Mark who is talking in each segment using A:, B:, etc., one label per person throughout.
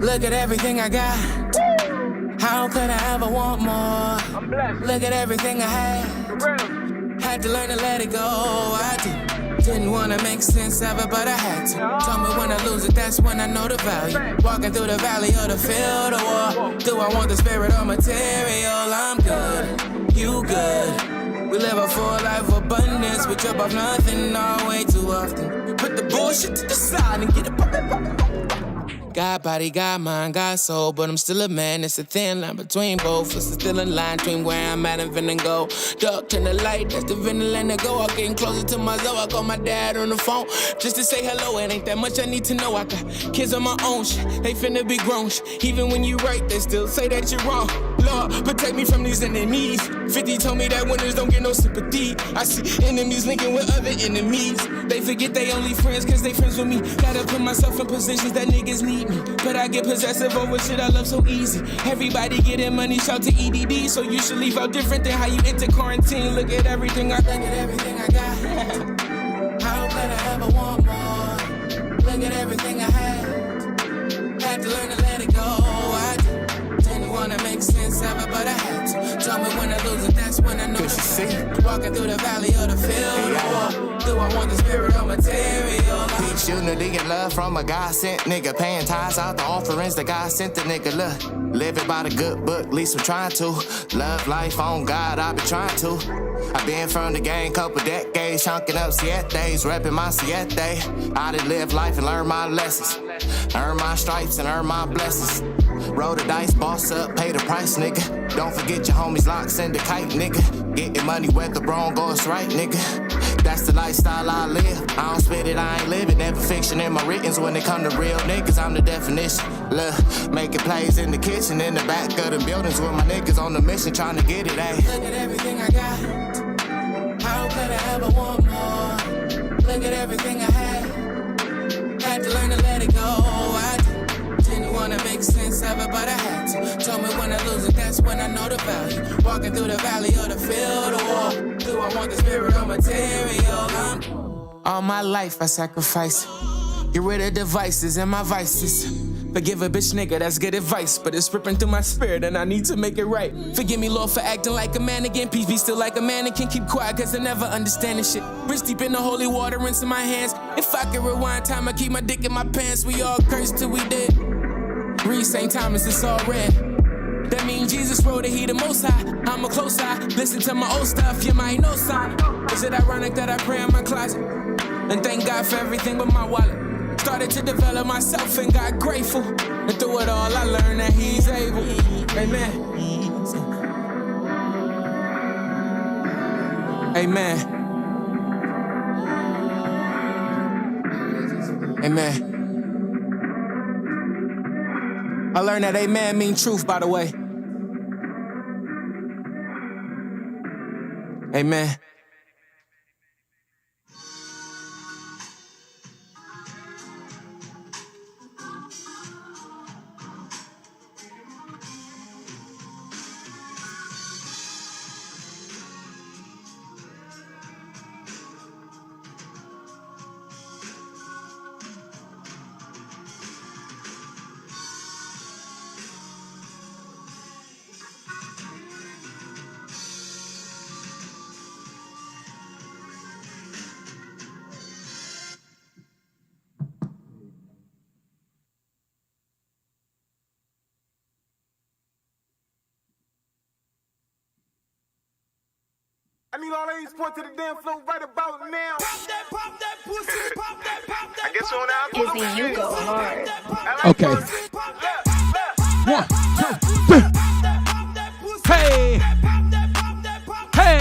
A: Look at everything I got. How could I ever want more?
B: I'm blessed.
A: Look at everything I had.
B: For real.
A: Had to learn to let it go. I didn't wanna make sense of it, but I had to. Told me when I lose it, that's when I know the value. Walking through the valley of the field of war. Do I want the spirit or material? I'm good, you good. We live a full life of abundance. We trip off nothing all way too often. Put the bullshit to the side and get it poppin'. God body, God mind, God soul, but I'm still a man. It's a thin line between both. It's still a line between where I'm at and finna go. Dark turn the light, that's the vintage lane to go. I'm getting closer to my zone. I call my dad on the phone just to say hello. It ain't that much I need to know. I got kids on my own shit. They finna be grown shit. Even when you right, they still say that you're wrong. Lord, protect me from these enemies. 50 told me that winners don't get no sympathy. I see enemies linking with other enemies. They forget they only friends cause they friends with me. Gotta put myself in positions that niggas need me. But I get possessive over shit I love so easy. Everybody getting money, shout to EDD. So you should leave out different than how you enter quarantine. Look at everything I got. How could I ever want more? Look at everything I had. Had to learn to let it go. I didn't wanna make sense of it, but I had to. Tell me when I lose it, that's when I know the value. Walking through the valley of the field. Do I want the spirit or material?
C: Peach unity and love from a God sent nigga. Paying tithes out the offerings that God sent the nigga. Look, living by the good book, at least I'm trying to. Love life on God, I be trying to. I been from the game couple decades, chunking up sietes, repping my siete. I done live life and learn my lessons. Earn my stripes and earn my blessings. Roll the dice, boss up, pay the price, nigga. Don't forget your homies lock, send a kite, nigga. Getting money whether wrong goes right, nigga. That's the lifestyle I live. I don't spit it, I ain't living. Never fiction in my writtens. When it come to real niggas, I'm the definition. Look, making plays in the kitchen, in the back of the buildings with my niggas on the mission, trying to get it, ayy.
A: Look at everything I got. How could I ever want more? Look at everything I had. Had to learn to let it go. I didn't wanna make sense of it, but I had to. Told me when I lose it, that's when I know the value. Walking through the valley of the field of war. Do I want the spirit or material? All my life I sacrifice. Get rid of devices and my vices. Forgive a bitch nigga, that's good advice. But it's ripping through my spirit and I need to make it right. Forgive me, Lord, for acting like a man again. Peace be still like a mannequin. Keep quiet, cause I never understand this shit. Wrist deep in the holy water, rinsing my hands. If I could rewind time, I keep my dick in my pants. We all cursed till we dead. Read St. Thomas, it's all red. That mean Jesus wrote it, he the most high. I'm a close eye, listen to my old stuff, you might know sign. Is it ironic that I pray in my closet? And thank God for everything but my wallet. Started to develop myself and got grateful. And through it all, I learned that he's able. Amen. Amen. Amen. I learned that amen mean truth, by the way. Amen.
B: I need all ladies point to the damn floor right about now. Pop that pussy, pop that. I guess on now.
D: Izzy, you go hard.
E: Okay. 1, 2, 3. Hey. Hey.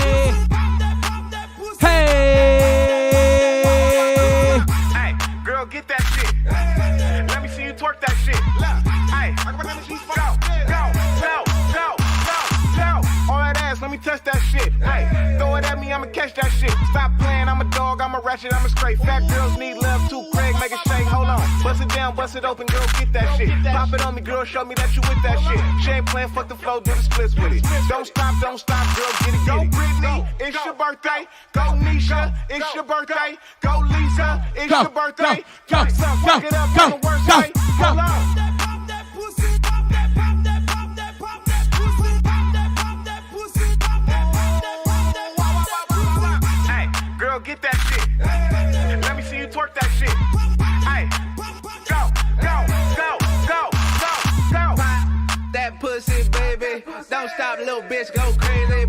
E: Hey.
B: Hey, girl, get that shit. Let me see you twerk that shit. Hey, go. All that ass, let me touch that shit. Hey, throw it at me, I'ma catch that shit. Stop playing, I'm a dog, I'm a ratchet, I'm a straight. Fat girls need love too, Craig, make it shake. Hold on, bust it down, bust it open, girl, get that shit. Pop it on me, girl, show me that you with that shit. She ain't playing, fuck the flow, do the splits with it. Don't stop, girl, get it. Go Britney, it's your birthday. Go Nisha, it's your birthday. Go Lisa, it's your birthday.
E: Go.
B: Fuck it up, on the worst way. Hold on. girl, get that shit. Let me see you twerk that shit. Hey, go, go, go, go, go, go.
D: That pussy, baby. Don't stop, little bitch, go crazy.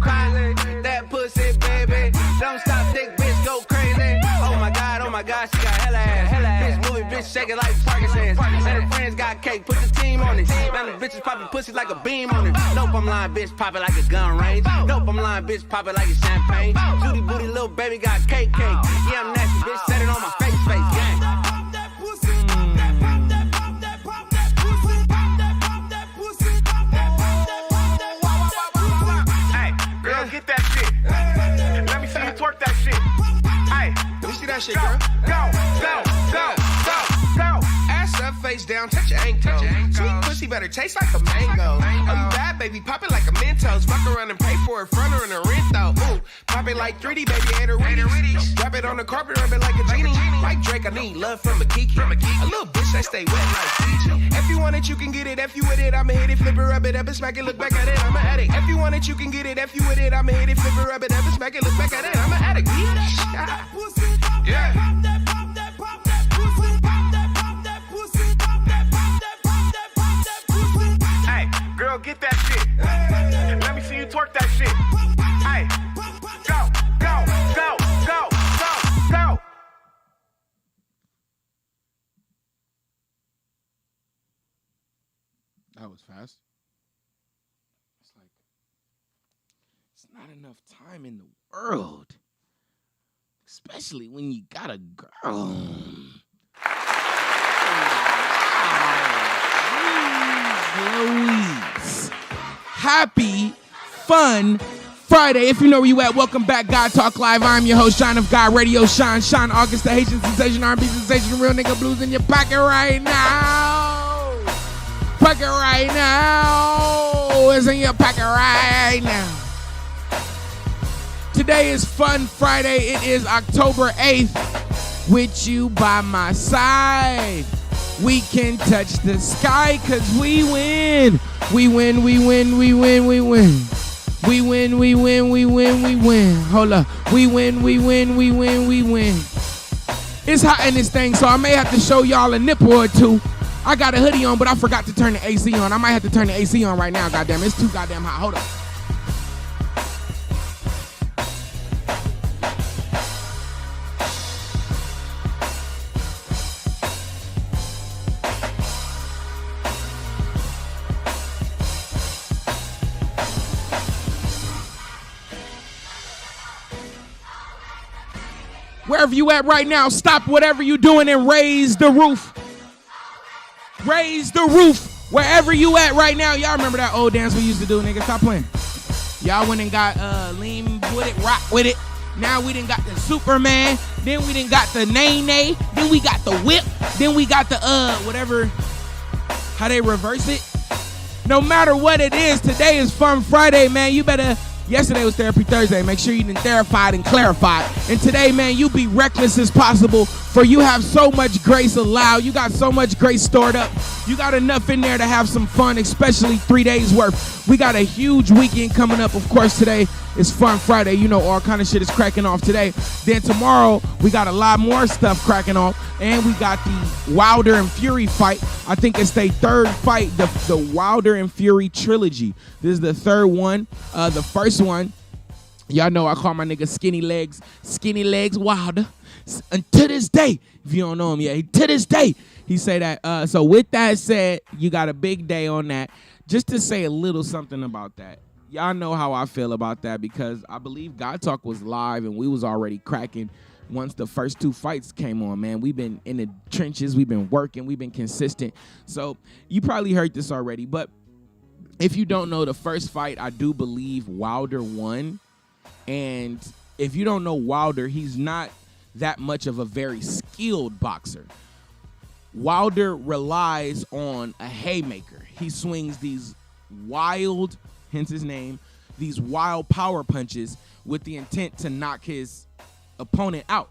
D: That pussy, baby. Don't stop, thick bitch, go crazy. Oh my God, she got hella ass. Bitch moving, bitch shaking like Parkinson's. And her friends got cake, put the team on it. Man, the bitches popping pussy like a beam on it. Nope, I'm lying, bitch, pop it like a gun range. Nope, I'm lying, bitch, pop it like a champagne. Judy booty, little baby got cake. Yeah, I'm nasty, bitch, set it on my face, gang.
B: Get that shit. Let me see you twerk that shit. Hey,
D: let me see that shit, girl.
B: Go, go, go, go, go.
D: Ass up, face down, touch your ankle. Sweet pussy better taste like a mango. Oh, you bad, baby, pop it like a Mentos. Fuck around and pay for it, front her in a rent though. Ooh, pop it like 3D, baby, and a Ritties. Drop it on the carpet, rub it like a genie. Like Drake, I need love from a Kiki. A little bitch that stay wet like Fiji. If you want it, you can get it. If you with it, I'ma hit it, flip it, rub it up and smack it, look back at it, I'm an addict. If you want it, you can get it. If you with it, I'ma hit it, flip it, rub it up and smack it, look back at it, I'm an addict. Yeah.
B: Hey, girl, get that shit. Let me see you twerk that shit. Hey, go, go, go, go, go, go.
E: That was fast. It's like, it's not enough time in the world. Especially when you got a girl. Louise. Happy, fun Friday. If you know where you at, welcome back. God Talk Live. I'm your host, Shine of God Radio. Sean August, the Haitian sensation, R&B sensation, real nigga blues in your pocket right now. Pocket right now. It's in your pocket right now. Today is Fun Friday. It is October 8th. With you by my side, we can touch the sky because we win. We win, we win, we win, we win. We win, we win, we win, we win. Hold up. We win, we win, we win, we win. It's hot in this thing, so I may have to show y'all a nipple or two. I got a hoodie on, but I forgot to turn the AC on. I might have to turn the AC on right now, goddamn. It's too goddamn hot. Hold up. Wherever you at right now, stop whatever you doing and raise the roof. Raise the roof. Wherever you at right now. Y'all remember that old dance we used to do, nigga? Stop playing. Y'all went and got lean with it, rock with it. Now we done got the Superman. Then we done got the Nay-Nay. Then we got the whip. Then we got the whatever, how they reverse it. No matter what it is, today is Fun Friday, man. You better... Yesterday was Therapy Thursday. Make sure you done therapied and clarified. And today, man, you be reckless as possible, for you have so much grace allowed. You got so much grace stored up. You got enough in there to have some fun, especially 3 days worth. We got a huge weekend coming up. Of course, today is Fun Friday. You know, all kind of shit is cracking off today. Then tomorrow, we got a lot more stuff cracking off. And we got the Wilder and Fury fight. I think it's their third fight, the Wilder and Fury trilogy. This is the third one. The first one, y'all know I call my nigga Skinny Legs Wilder. And to this day, if you don't know him yet, to this day, he say that. So with that said, you got a big day on that. Just to say a little something about that. Y'all know how I feel about that, because I believe God Talk was live and we was already cracking once the first two fights came on, man. We've been in the trenches. We've been working. We've been consistent. So you probably heard this already, but if you don't know, the first fight, I do believe Wilder won. And if you don't know Wilder, he's not that much of a very skilled boxer. Wilder relies on a haymaker. He swings these wild, hence his name, these wild power punches with the intent to knock his opponent out.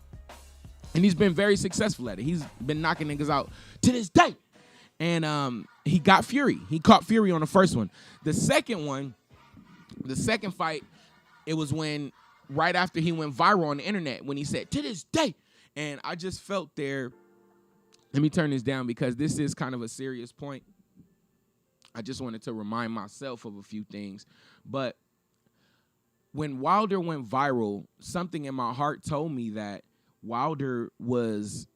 E: And he's been very successful at it. He's been knocking niggas out to this day. And he got Fury. He caught Fury on the first one. The second fight, it was when right after he went viral on the internet when he said, "To this day." And I just felt there. Let me turn this down because this is kind of a serious point. I just wanted to remind myself of a few things. But when Wilder went viral, something in my heart told me that Wilder was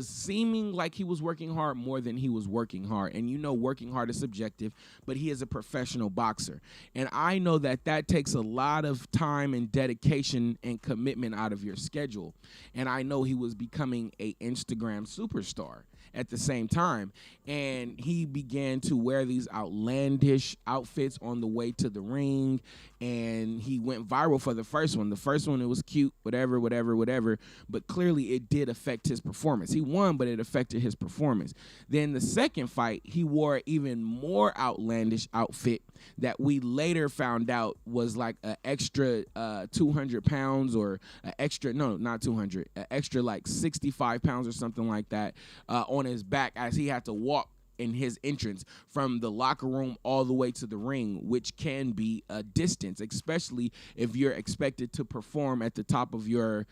E: seeming like he was working hard more than he was working hard. And you know, working hard is subjective, but he is a professional boxer. And I know that takes a lot of time and dedication and commitment out of your schedule. And I know he was becoming an Instagram superstar at the same time. And he began to wear these outlandish outfits on the way to the ring. And he went viral for the first one. The first one, it was cute, whatever. But clearly it did affect his performance. He won, but it affected his performance. Then the second fight, he wore an even more outlandish outfit that we later found out was like an extra 200 pounds or an extra, no, not 200, an extra like 65 pounds or something like that on his back as he had to walk in his entrance from the locker room all the way to the ring, which can be a distance, especially if you're expected to perform at the top of your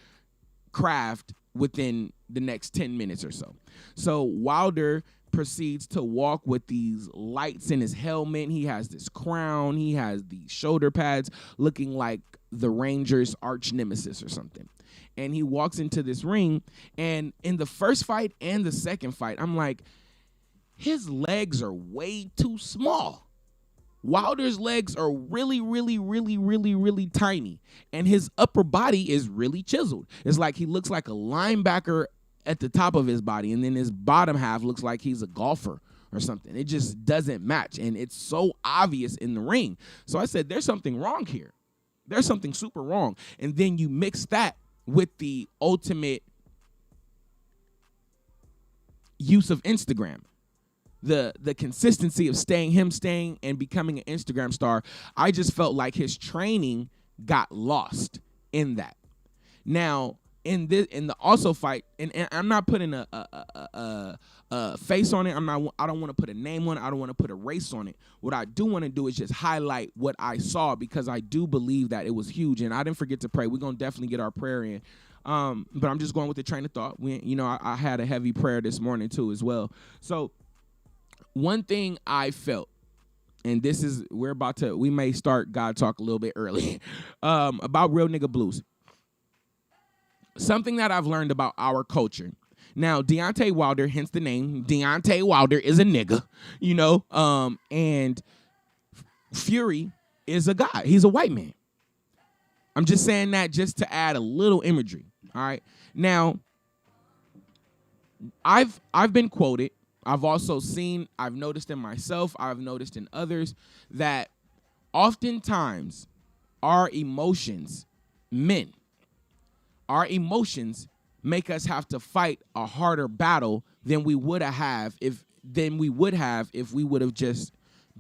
E: craft within the next 10 minutes or so. So Wilder proceeds to walk with these lights in his helmet. He has this crown. He has these shoulder pads looking like the Rangers' arch nemesis or something. And he walks into this ring, and in the first fight and the second fight, I'm like, his legs are way too small. Wilder's legs are really, really, really, really, really tiny. And his upper body is really chiseled. It's like he looks like a linebacker at the top of his body, and then his bottom half looks like he's a golfer or something. It just doesn't match, and it's so obvious in the ring. So I said, there's something wrong here. There's something super wrong. And then you mix that with the ultimate use of Instagram. The consistency of staying and becoming an Instagram star. I just felt like his training got lost in that. Now, in the also fight, and I'm not putting a face on it. I don't want to put a name on it. I don't want to put a race on it. What I do want to do is just highlight what I saw, because I do believe that it was huge. And I didn't forget to pray. We're gonna definitely get our prayer in. But I'm just going with the train of thought. I had a heavy prayer this morning too as well. So one thing I felt, and this is, we may start God Talk a little bit early, about Real Nigga Blues. Something that I've learned about our culture. Now, Deontay Wilder, hence the name, Deontay Wilder is a nigga, and Fury is a guy. He's a white man. I'm just saying that just to add a little imagery, all right? Now, I've been quoted. I've also seen, I've noticed in myself, I've noticed in others, that oftentimes our emotions, men, our emotions make us have to fight a harder battle than we would have if we would have just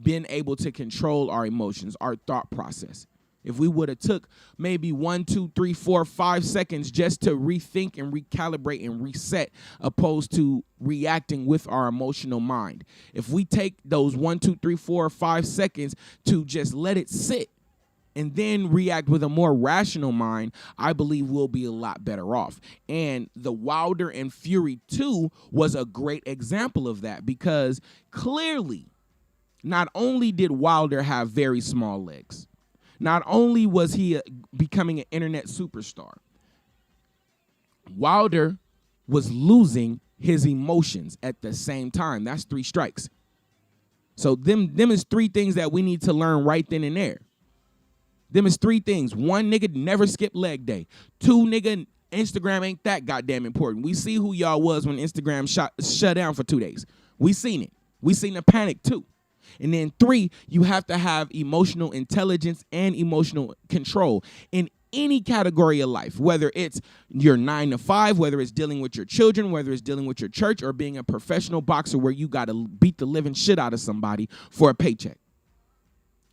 E: been able to control our emotions, our thought process. If we would have took maybe 1, 2, 3, 4, 5 seconds just to rethink and recalibrate and reset, opposed to reacting with our emotional mind. If we take those 1, 2, 3, 4, 5 seconds to just let it sit and then react with a more rational mind, I believe we'll be a lot better off. And the Wilder and Fury 2 was a great example of that, because clearly, not only did Wilder have very small legs, not only was he becoming an internet superstar, Wilder was losing his emotions at the same time. That's 3 strikes. So them is 3 things that we need to learn right then and there. Them is 3 things. 1, nigga, never skip leg day. 2, nigga, Instagram ain't that goddamn important. We see who y'all was when Instagram shut down for 2 days. We seen it. We seen the panic too. And then 3, you have to have emotional intelligence and emotional control in any category of life, whether it's your 9 to 5, whether it's dealing with your children, whether it's dealing with your church, or being a professional boxer where you got to beat the living shit out of somebody for a paycheck.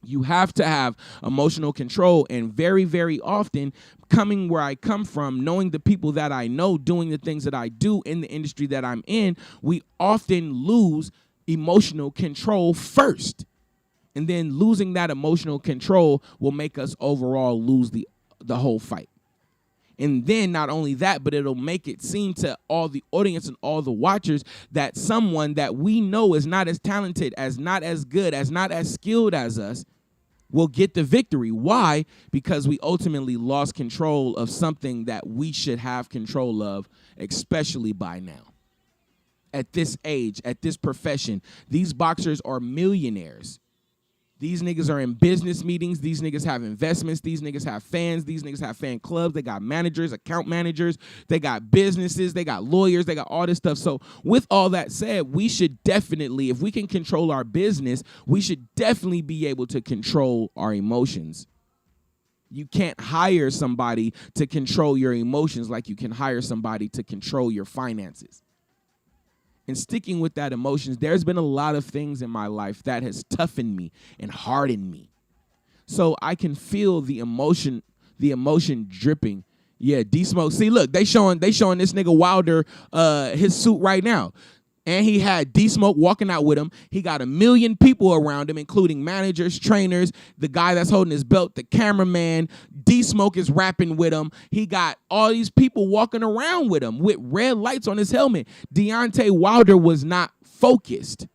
E: You have to have emotional control, and very, very often, coming where I come from, knowing the people that I know, doing the things that I do in the industry that I'm in, we often lose emotional control first. And then losing that emotional control will make us overall lose the whole fight. And then not only that, but it'll make it seem to all the audience and all the watchers that someone that we know is not as talented, as not as good, as not as skilled as us will get the victory. Why? Because we ultimately lost control of something that we should have control of, especially by now. At this age, at this profession, these boxers are millionaires. These niggas are in business meetings. These niggas have investments. These niggas have fans. These niggas have fan clubs. They got managers, account managers. They got businesses. They got lawyers. They got all this stuff. So with all that said, we should definitely, if we can control our business, we should definitely be able to control our emotions. You can't hire somebody to control your emotions like you can hire somebody to control your finances. And sticking with that emotions, there's been a lot of things in my life that has toughened me and hardened me. So I can feel the emotion dripping. Yeah, D-Smoke. See, look, they showing this nigga Wilder his suit right now. And he had D-Smoke walking out with him. He got 1 million people around him, including managers, trainers, the guy that's holding his belt, the cameraman. D-Smoke is rapping with him. He got all these people walking around with him with red lights on his helmet. Deontay Wilder was not focused.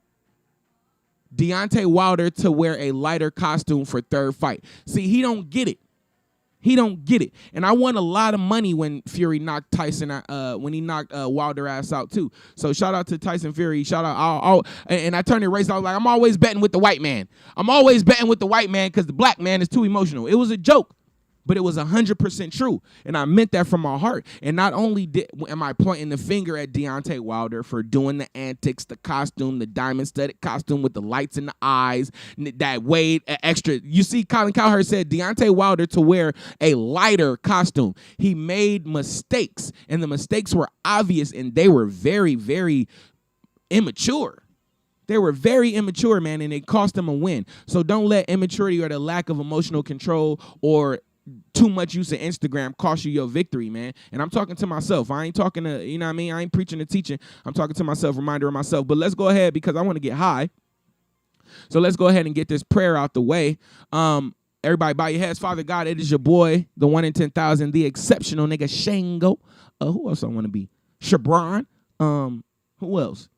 E: Deontay Wilder to wear a lighter costume for third fight. See, he don't get it. He don't get it. And I won a lot of money when Fury knocked Tyson, when he knocked Wilder ass out too. So shout out to Tyson Fury. Shout out. And I turned it race. I was like, I'm always betting with the white man. I'm always betting with the white man because the black man is too emotional. It was a joke, but it was 100% true. And I meant that from my heart. And not only am I pointing the finger at Deontay Wilder for doing the antics, the costume, the diamond-studded costume with the lights in the eyes, that weighed extra. You see, Colin Cowherd said Deontay Wilder to wear a lighter costume. He made mistakes, and the mistakes were obvious, and they were very, very immature. They were very immature, man, and it cost them a win. So don't let immaturity or the lack of emotional control or too much use of Instagram cost you your victory, man. And I'm talking to myself. I ain't talking to, you know what I mean? I ain't preaching and teaching. I'm talking to myself, reminder of myself. But let's go ahead because I want to get high. So let's go ahead and get this prayer out the way. Everybody bow your heads. Father God, it is your boy, the 1 in 10,000, the exceptional nigga Shango. Who else I want to be? Shabron. Who else?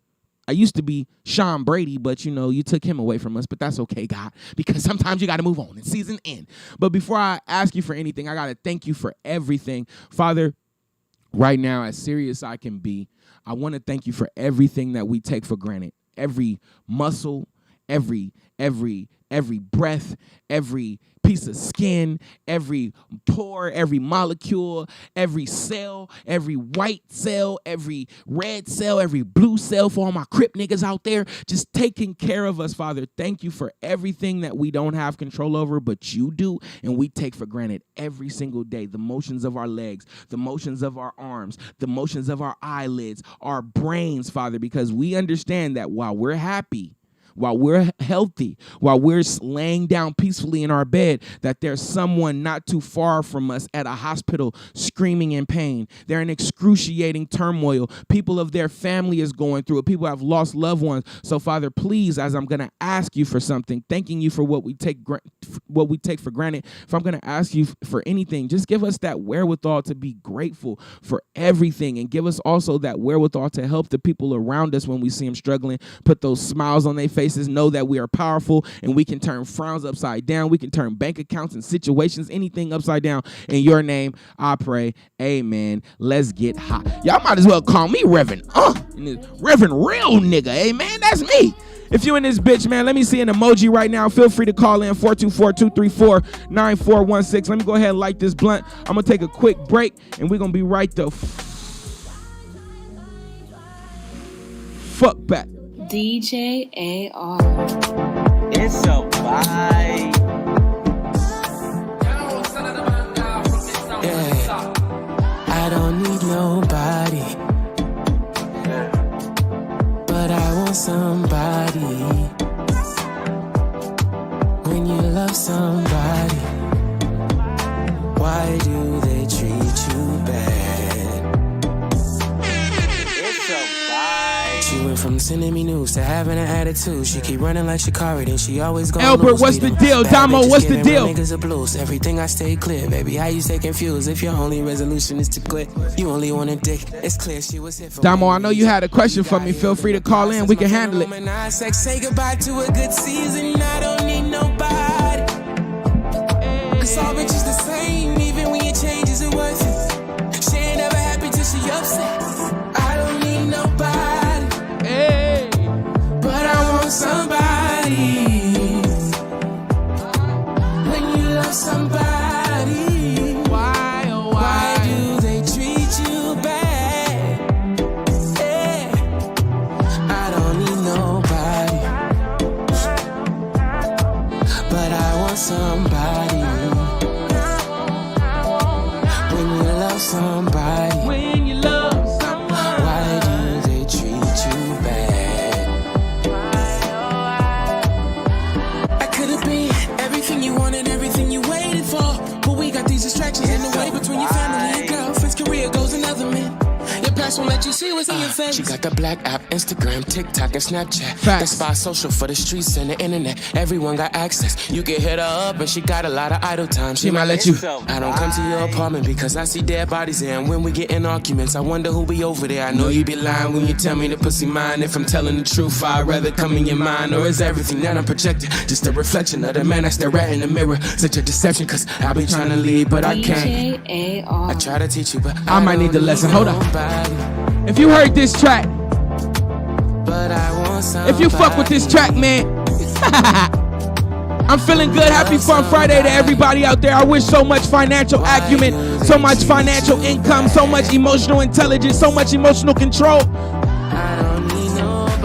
E: I used to be Sean Brady, but, you know, you took him away from us. But that's okay, God, because sometimes you got to move on and season end. But before I ask you for anything, I got to thank you for everything. Father, right now, as serious I can be, I want to thank you for everything that we take for granted. Every muscle, every breath, every piece of skin, every pore, every molecule, every cell, every white cell, every red cell, every blue cell for all my Crip niggas out there, just taking care of us, Father. Thank you for everything that we don't have control over, but you do, and we take for granted every single day. The motions of our legs, the motions of our arms, the motions of our eyelids, our brains, Father, because we understand that while we're happy, while we're healthy, while we're laying down peacefully in our bed, that there's someone not too far from us at a hospital screaming in pain. They're in excruciating turmoil. People of their family is going through it. People have lost loved ones. So, Father, please, as I'm going to ask you for something, thanking you for what we take for granted, if I'm going to ask you for anything, just give us that wherewithal to be grateful for everything, and give us also that wherewithal to help the people around us when we see them struggling, put those smiles on their faces, know that we are powerful and we can turn frowns upside down. We can turn bank accounts and situations, anything upside down. In your name, I pray. Amen. Let's get hot. Y'all might as well call me Reverend. Reverend real nigga. Amen. That's me. If you in this bitch, man, let me see an emoji right now. Feel free to call in 424-234-9416. Let me go ahead and light this blunt. I'm going to take a quick break and we're going to be right the fuck back.
F: DJ AR.
G: It's a vibe.
A: Yeah, I don't need nobody, but I want somebody. When you love somebody, why do they treat you bad?
G: It's a vibe.
A: You went from sending me news to having an attitude. She keep running like Shikari, then she always go.
E: Albert, what's the deal? Damo, what's the deal?
A: Niggas are blues. Everything I stay clear, baby. How you stay confused? If your only resolution is to quit, you only want a dick. It's clear she was here for.
E: Damo, I know you had a question for me. Feel free to call in. We can handle it.
A: Say goodbye to a good season. I don't need nobody. Cause all bitches the same, even when you change, is it worth it? She ain't never happy till she upset. I don't need nobody.
E: Hey.
A: But I want somebody. When you love somebody,
E: Why, oh
A: why do they treat you bad? Yeah. I don't need nobody, but I want somebody. When you love somebody,
E: When you love someone.
A: why do they treat you bad? I could have been everything you wanted, everything you waited for. But we got these distractions in the way between your family and girlfriend's career goes another man. Your past won't let you see what's in your face. She got the black app, Instagram, TikTok, and Snapchat.
E: Facts.
A: That's spy social for the streets and the internet. Everyone got access. You can hit her up and she got a lot of idle time. She might let you. I don't come to your apartment because I see dead bodies there. And when we get in arguments, I wonder who be over there. I know you be lying when you tell me the pussy mine. If I'm telling the truth, I'd rather come in your mind. Or is everything that I'm projecting just a reflection of the man I stare at in the mirror? Such a deception, cause I be trying to leave, but I can't.
F: DJ AR.
A: I try to teach you, but
E: I might need the lesson. Hold on.
A: Nobody,
E: If you heard this track,
A: but I want
E: if you fuck with this track, man, I'm feeling good. Happy Fun Friday to everybody out there. I wish so much financial acumen, so much financial income, so much emotional intelligence, so much emotional control.
A: I don't need nobody.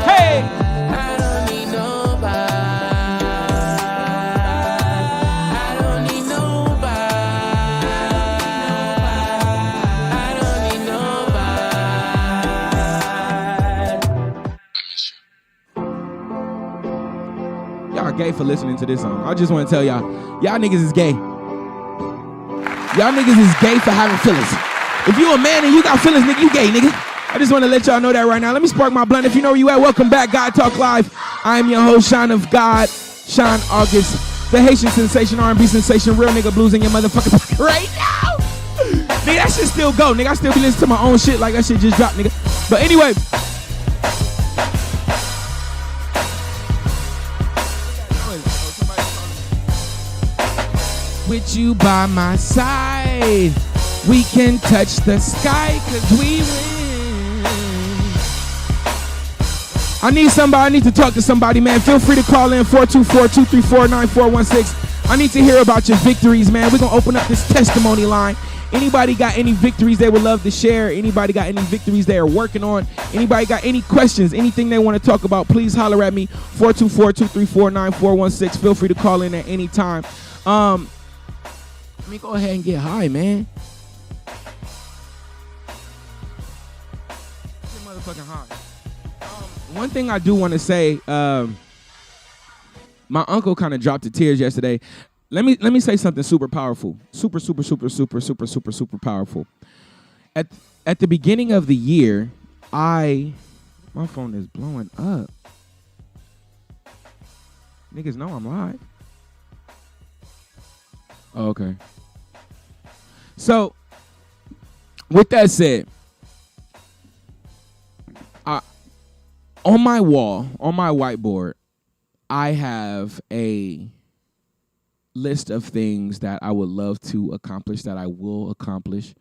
E: Hey,
A: I don't need nobody. I don't need nobody. I don't need nobody.
E: y'all gay for listening to this song. I just want to tell y'all niggas is gay. Y'all niggas is gay for having feelings. If you a man and you got feelings, nigga, you gay, nigga. I just want to let y'all know that right now. Let me spark my blunt. If you know where you at, welcome back, God Talk Live. I am your host, Sean of God, Sean August, the Haitian sensation, R&B sensation, real nigga blues in your motherfucking pocket right now. Nigga, that shit still go, nigga. I still be listening to my own shit like that shit just dropped, nigga. But anyway. With you by my side, we can touch the sky, cause we win. I need to talk to somebody, man. Feel free to call in 424-234-9416. I need to hear about your victories, man. We're gonna open up this testimony line. Anybody got any victories they would love to share? Anybody got any victories they are working on? Anybody got any questions, anything they want to talk about? Please holler at me, 424-234-9416. Feel free to call in at any time. Let me go ahead and get high, man. Get motherfucking high. One thing I do want to say, my uncle kind of dropped the tears yesterday. Let me say something super powerful. Super powerful. At the beginning of the year, my phone is blowing up. Niggas know I'm live. Oh, okay. So, with that said, on my wall, on my whiteboard, I have a list of things that I would love to accomplish, that I will accomplish.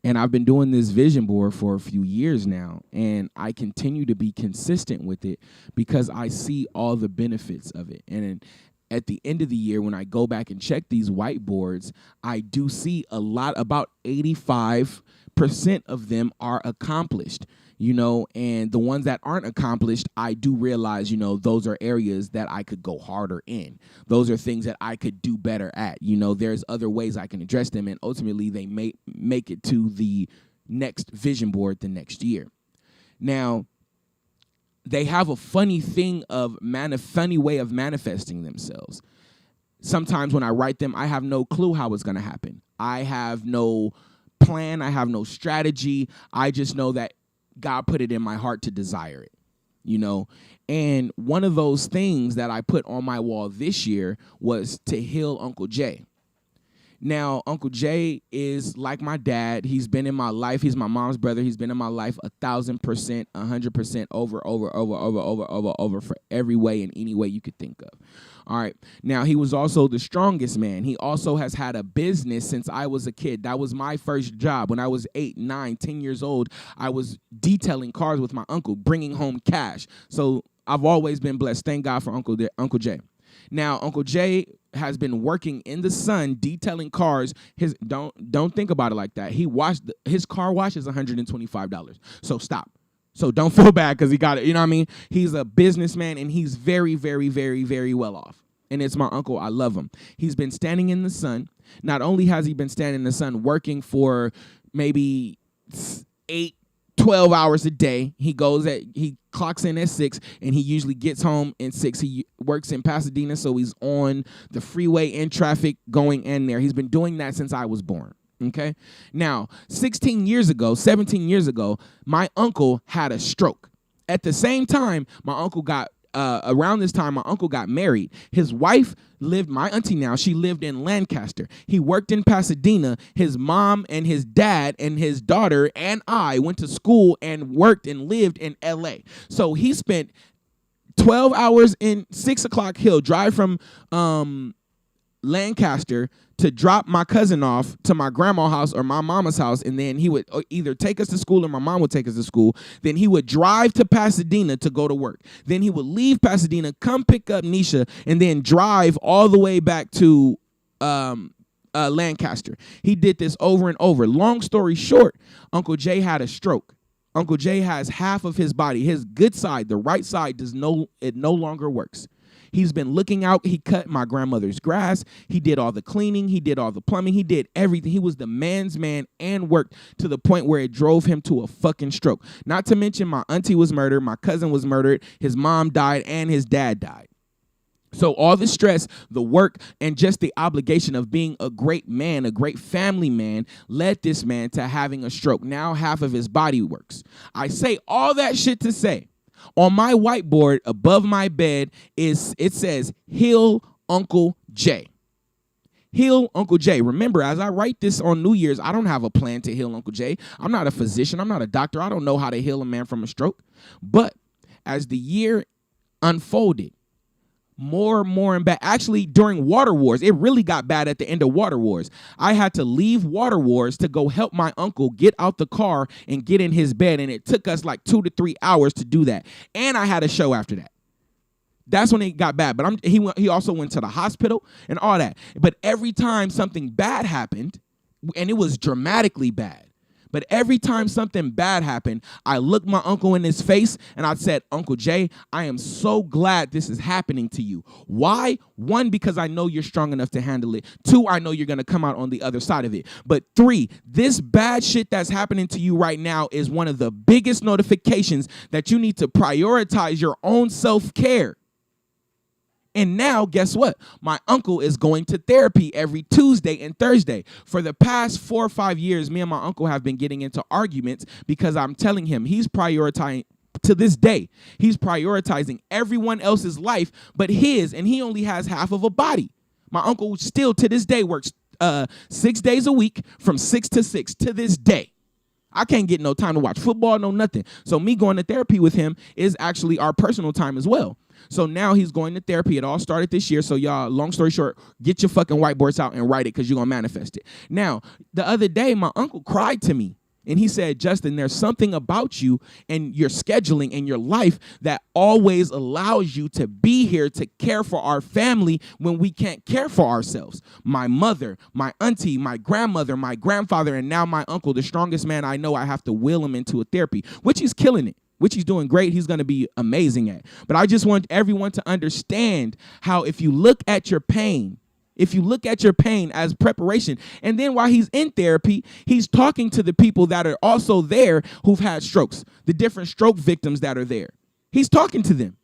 E: And I've been doing this vision board for a few years now, and I continue to be consistent with it because I see all the benefits of it. And at the end of the year, when I go back and check these whiteboards, I do see a lot, about 85% of them are accomplished, and the ones that aren't accomplished, I do realize, those are areas that I could go harder in. Those are things that I could do better at. There's other ways I can address them, and ultimately they may make it to the next vision board the next year. Now, they have a funny way of manifesting themselves. Sometimes when I write them, I have no clue how it's going to happen. I have no plan. I have no strategy. I just know that God put it in my heart to desire it, you know. And one of those things that I put on my wall this year was to heal Uncle Jay. Now, Uncle Jay is like my dad. He's been in my life. He's my mom's brother. He's been in my life 1,000%, 100% over for every way and any way you could think of. All right. Now, he was also the strongest man. He also has had a business since I was a kid. That was my first job. When I was 8, 9, 10 years old, I was detailing cars with my uncle, bringing home cash. So I've always been blessed. Thank God for Uncle Jay. Now, Uncle Jay has been working in the sun detailing cars. Don't think about it like that. His car wash is $125. So stop. So don't feel bad because he got it. You know what I mean? He's a businessman and he's very, very, very, very well off. And it's my uncle. I love him. He's been standing in the sun. Not only has he been standing in the sun working for maybe 12 hours a day. He clocks in at 6 and he usually gets home at 6. He works in Pasadena, so he's on the freeway in traffic going in there. He's been doing that since I was born. Okay. Now, 17 years ago, my uncle had a stroke. At the same time, around this time, my uncle got married. His wife my auntie now, she lived in Lancaster. He worked in Pasadena. His mom and his dad and his daughter and I went to school and worked and lived in LA. So he spent 12 hours in 6 o'clock. He'll drive from Lancaster to drop my cousin off to my grandma's house or my mama's house, and then he would either take us to school or my mom would take us to school. Then he would drive to Pasadena to go to work. Then he would leave Pasadena, come pick up Nisha, and then drive all the way back to Lancaster. He did this over and over. Long story short, Uncle Jay had a stroke. Uncle Jay has half of his body, his good side, the right side, no longer works. He's been looking out. He cut my grandmother's grass. He did all the cleaning. He did all the plumbing. He did everything. He was the man's man and worked to the point where it drove him to a fucking stroke. Not to mention my auntie was murdered. My cousin was murdered. His mom died and his dad died. So all the stress, the work, and just the obligation of being a great man, a great family man, led this man to having a stroke. Now half of his body works. I say all that shit to say, on my whiteboard above my bed it says, heal Uncle Jay. Heal Uncle Jay. Remember, as I write this on New Year's, I don't have a plan to heal Uncle Jay. I'm not a physician. I'm not a doctor. I don't know how to heal a man from a stroke. But as the year unfolded, more and bad. Actually, during Water Wars, it really got bad at the end of Water Wars. I had to leave Water Wars to go help my uncle get out the car and get in his bed, and it took us like 2 to 3 hours to do that. And I had a show after that. That's when it got bad. But he also went to the hospital and all that. But every time something bad happened, and it was dramatically bad, but every time something bad happened, I looked my uncle in his face and I said, Uncle Jay, I am so glad this is happening to you. Why? 1, because I know you're strong enough to handle it. 2, I know you're going to come out on the other side of it. But 3, this bad shit that's happening to you right now is one of the biggest notifications that you need to prioritize your own self-care. And now, guess what? My uncle is going to therapy every Tuesday and Thursday. For the past 4 or 5 years, me and my uncle have been getting into arguments because I'm telling him he's prioritizing, to this day, he's prioritizing everyone else's life but his, and he only has half of a body. My uncle still, to this day, works 6 days a week from 6 to 6 to this day. I can't get no time to watch football, no nothing. So me going to therapy with him is actually our personal time as well. So now he's going to therapy. It all started this year. So y'all, long story short, get your fucking whiteboards out and write it because you're going to manifest it. Now, the other day, my uncle cried to me. And he said, Justin, there's something about you and your scheduling and your life that always allows you to be here to care for our family when we can't care for ourselves. My mother, my auntie, my grandmother, my grandfather, and now my uncle, the strongest man I know, I have to will him into a therapy, which he's killing it, which he's doing great. He's going to be amazing at. But I just want everyone to understand how if you look at your pain, as preparation, and then while he's in therapy, he's talking to the people that are also there who've had strokes, the different stroke victims that are there. He's talking to them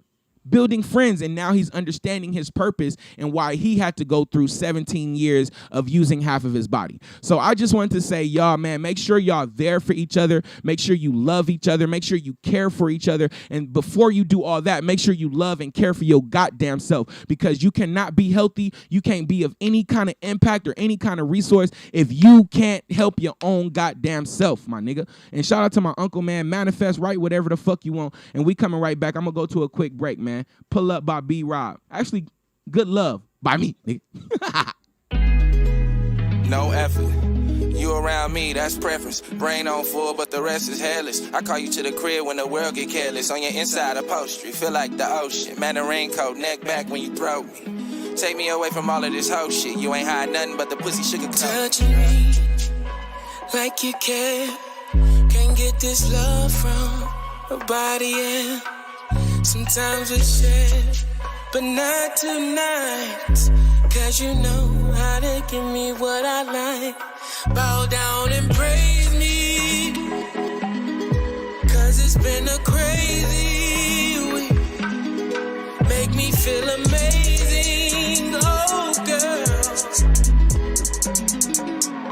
E: building friends, and now he's understanding his purpose and why he had to go through 17 years of using half of his body. So I just wanted to say, y'all, man, make sure y'all there for each other. Make sure you love each other. Make sure you care for each other. And before you do all that, make sure you love and care for your goddamn self, because you cannot be healthy. You can't be of any kind of impact or any kind of resource if you can't help your own goddamn self, my nigga. And shout out to my uncle, man. Manifest, write whatever the fuck you want. And we coming right back. I'm going to go to a quick break, man. Pull Up by B-Rob. Actually, Good Love by me, nigga.
A: No effort. You around me, that's preference. Brain on full, but the rest is hairless. I call you to the crib when the world get careless. On your inside upholstery, feel like the ocean. Man, the raincoat, neck back when you throw me. Take me away from all of this whole shit. You ain't hide nothing but the pussy sugar coat. Touching me like you care. Can't get this love from nobody else. Sometimes we share, but not tonight. Cause you know how to give me what I like. Bow down and praise me. Cause it's been a crazy week. Make me feel amazing, oh girl.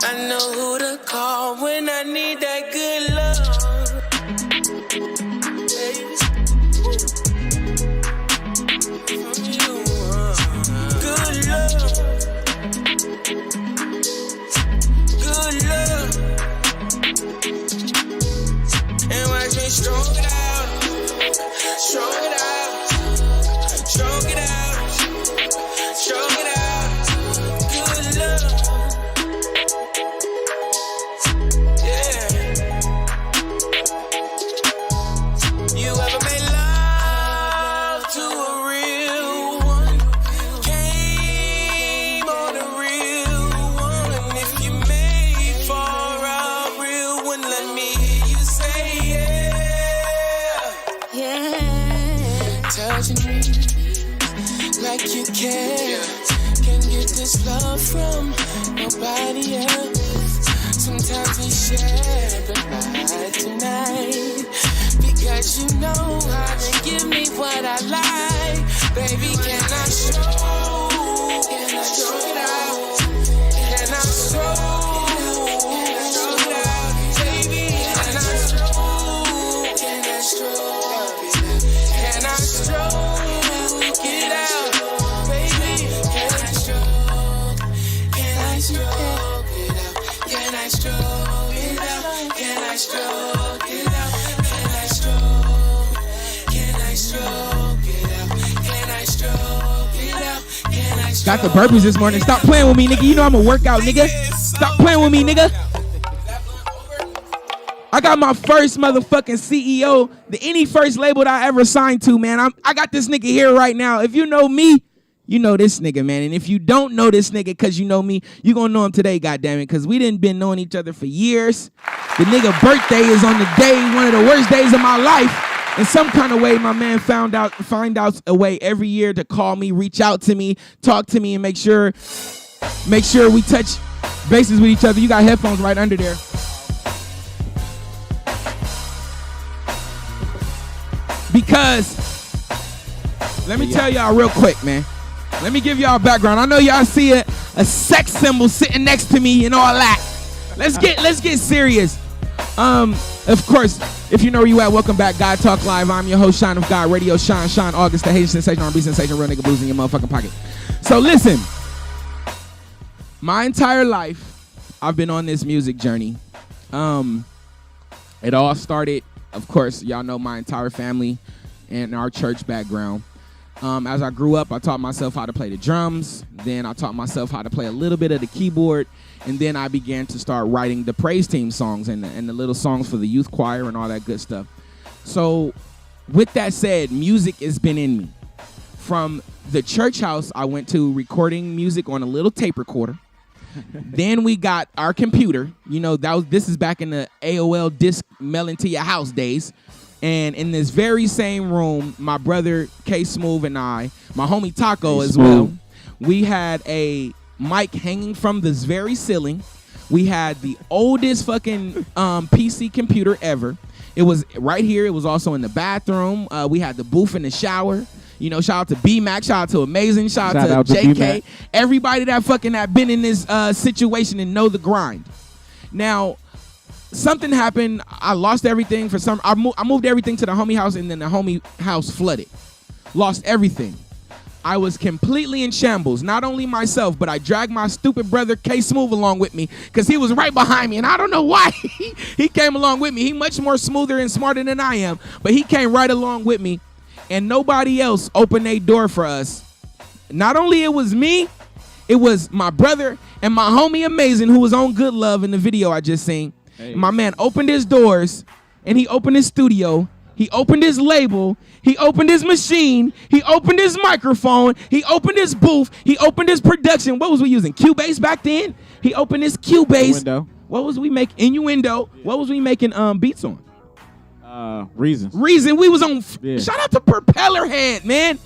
A: I know who to call when I need that good love. Stroke it out, stroke it out, stroke it out, stroke it out, good love, yeah. You ever made love to a real one? Came on a real one, and if you made for a real one, let me hear you say touching me like you care. Can't get this love from nobody else. Sometimes we share, but not tonight. Because you know how to give me what I like. Baby, can I show? Can I show it out? Can I show? Show it out, baby. Can I show? Can I show? Can I stroke it out, baby? Can I stroke? Can I stroke it out? Can I stroke it out? Can I stroke it out? Can I stroke? Can I stroke it out? Can I stroke it out? Can I stroke?
E: Got the burpees this morning. Stop playing with me, nigga. You know I'm a workout, nigga. Stop playing with me, nigga. I got my first motherfucking CEO, any first label that I ever signed to, man. I got this nigga here right now. If you know me, you know this nigga, man. And if you don't know this nigga because you know me, you gonna know him today, goddammit, because we didn't been knowing each other for years. The nigga birthday is on the day, one of the worst days of my life. In some kind of way, my man find out a way every year to call me, reach out to me, talk to me, and make sure we touch bases with each other. You got headphones right under there. Because, let me tell y'all real quick, man. Let me give y'all a background. I know y'all see a sex symbol sitting next to me and all that. Let's get serious. Of course, if you know where you at, welcome back. God Talk Live. I'm your host, Shine of God Radio. Sean August, the Haitian sensation, R&B sensation, real nigga blues in your motherfucking pocket. So listen, my entire life, I've been on this music journey. It all started, of course, y'all know my entire family and our church background. As I grew up, I taught myself how to play the drums. Then I taught myself how to play a little bit of the keyboard. And then I began to start writing the praise team songs and the little songs for the youth choir and all that good stuff. So with that said, music has been in me. From the church house, I went to recording music on a little tape recorder. Then we got our computer. You know, this is back in the AOL disc mail into your house days. And in this very same room, my brother K Smooth and I, my homie Taco as well, we had a mic hanging from this very ceiling. We had the oldest fucking PC computer ever. It was right here. It was also in the bathroom. We had the booth in the shower. You know, shout out to B-Mac, shout out to Amazing, shout
H: Shout
E: out
H: out
E: to
H: to
E: JK.
H: B-Mac.
E: Everybody that fucking have been in this situation and know the grind. Now, something happened. I lost everything for some. I moved everything to the homie house, and then the homie house flooded. Lost everything. I was completely in shambles. Not only myself, but I dragged my stupid brother K Smooth along with me because he was right behind me, and I don't know why he came along with me. He much more smoother and smarter than I am, but he came right along with me, and nobody else opened their door for us. Not only it was me, it was my brother and my homie Amazing, who was on Good Love in the video I just seen.
H: Hey.
E: My man opened his doors, and he opened his studio. He opened his label. He opened his machine. He opened his microphone. He opened his booth. He opened his production. What was we using? Cubase back then? He opened his Cubase.
H: Innuendo.
E: What was we making? Innuendo. Yeah. What was we making beats on?
H: Reasons.
E: Reason. We was on.
H: Yeah.
E: Shout out to Propeller Head, man.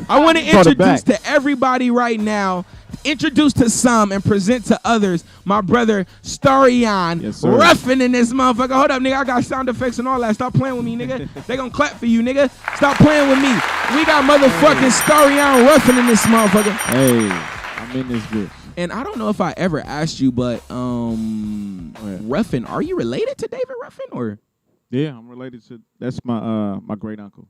E: I want to
H: Brought it
E: introduce
H: back.
E: to everybody right now, introduce to some and present to others, my brother Starion,
H: Yes, sir.
E: roughing in this motherfucker. Hold up, nigga. I got sound effects and all that. Stop playing with me, nigga. They gonna clap for you, nigga. Stop playing with me. We got motherfucking Starion roughing in this motherfucker.
H: Hey, I'm in this bitch.
E: And I don't know if I ever asked you, but Ruffin, are you related to David Ruffin or?
H: Yeah, I'm related to. That's my my great uncle.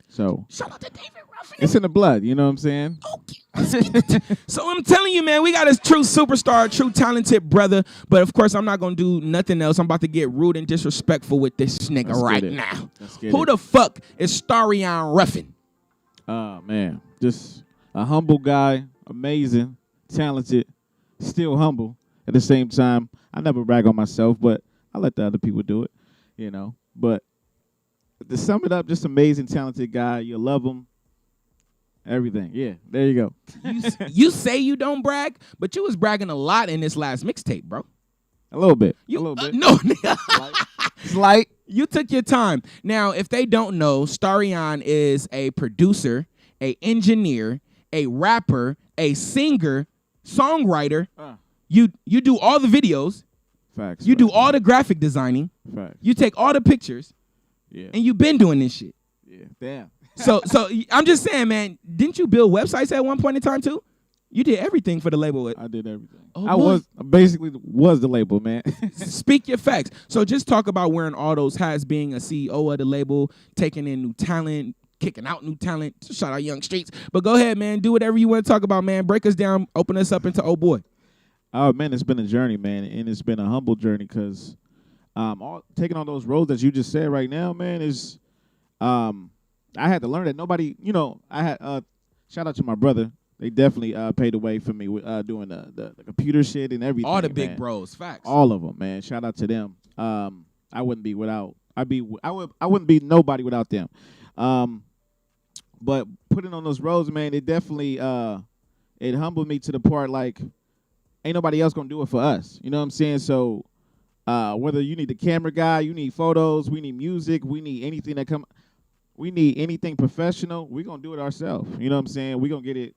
H: So
E: Shout out to David Ruffin.
H: it's in the blood. You know what I'm saying?
E: Okay. So I'm telling you, man, we got a true superstar, true talented brother. But of course, I'm not gonna do nothing else. I'm about to get rude and disrespectful with this nigga
H: Let's
E: right
H: get it.
E: now.
H: Let's get
E: Who
H: it.
E: the fuck is Starion Ruffin?
H: Oh man, just a humble guy, amazing, talented, still humble at the same time. I never brag on myself, but I let the other people do it, you know. But to sum it up, just amazing, talented guy. You love him. Everything. Yeah, there you go.
E: You say you don't brag, but you was bragging a lot in this last mixtape, bro.
H: A little bit.
E: You,
H: a little bit.
E: No, nigga.
H: It's light.
E: You took your time. Now, if they don't know, Starion is a producer, a engineer, a rapper, a singer, songwriter. You do all the videos.
H: Facts.
E: You do all the graphic designing.
H: Facts.
E: You take all the pictures.
H: Yeah.
E: And you've been doing this shit.
H: Yeah. Damn.
E: So I'm just saying, man, didn't you build websites at one point in time too? You did everything for the label.
H: I did everything.
E: Oh,
H: I
E: boy.
H: basically was the label, man.
E: Speak your facts. So just talk about wearing all those hats, being a CEO of the label, taking in new talent, kicking out new talent. Shout out Young Streets. But go ahead, man. Do whatever you want to talk about, man. Break us down. Open us up into Oh Boy.
H: Oh man, it's been a journey, man, and it's been a humble journey because taking on those roads that you just said right now, man, is I had to learn that nobody, you know, I had shout out to my brother. They definitely paved the way for me with doing the computer shit and everything.
E: All the big
H: man.
E: bros, facts.
H: All of them, man. Shout out to them. I wouldn't be without. I wouldn't be nobody without them. But putting on those roads, man, it definitely it humbled me to the part like ain't nobody else gonna do it for us. You know what I'm saying? So whether you need the camera guy, you need photos, we need music, we need anything that we need anything professional, we're gonna do it ourselves. You know what I'm saying? We're gonna get it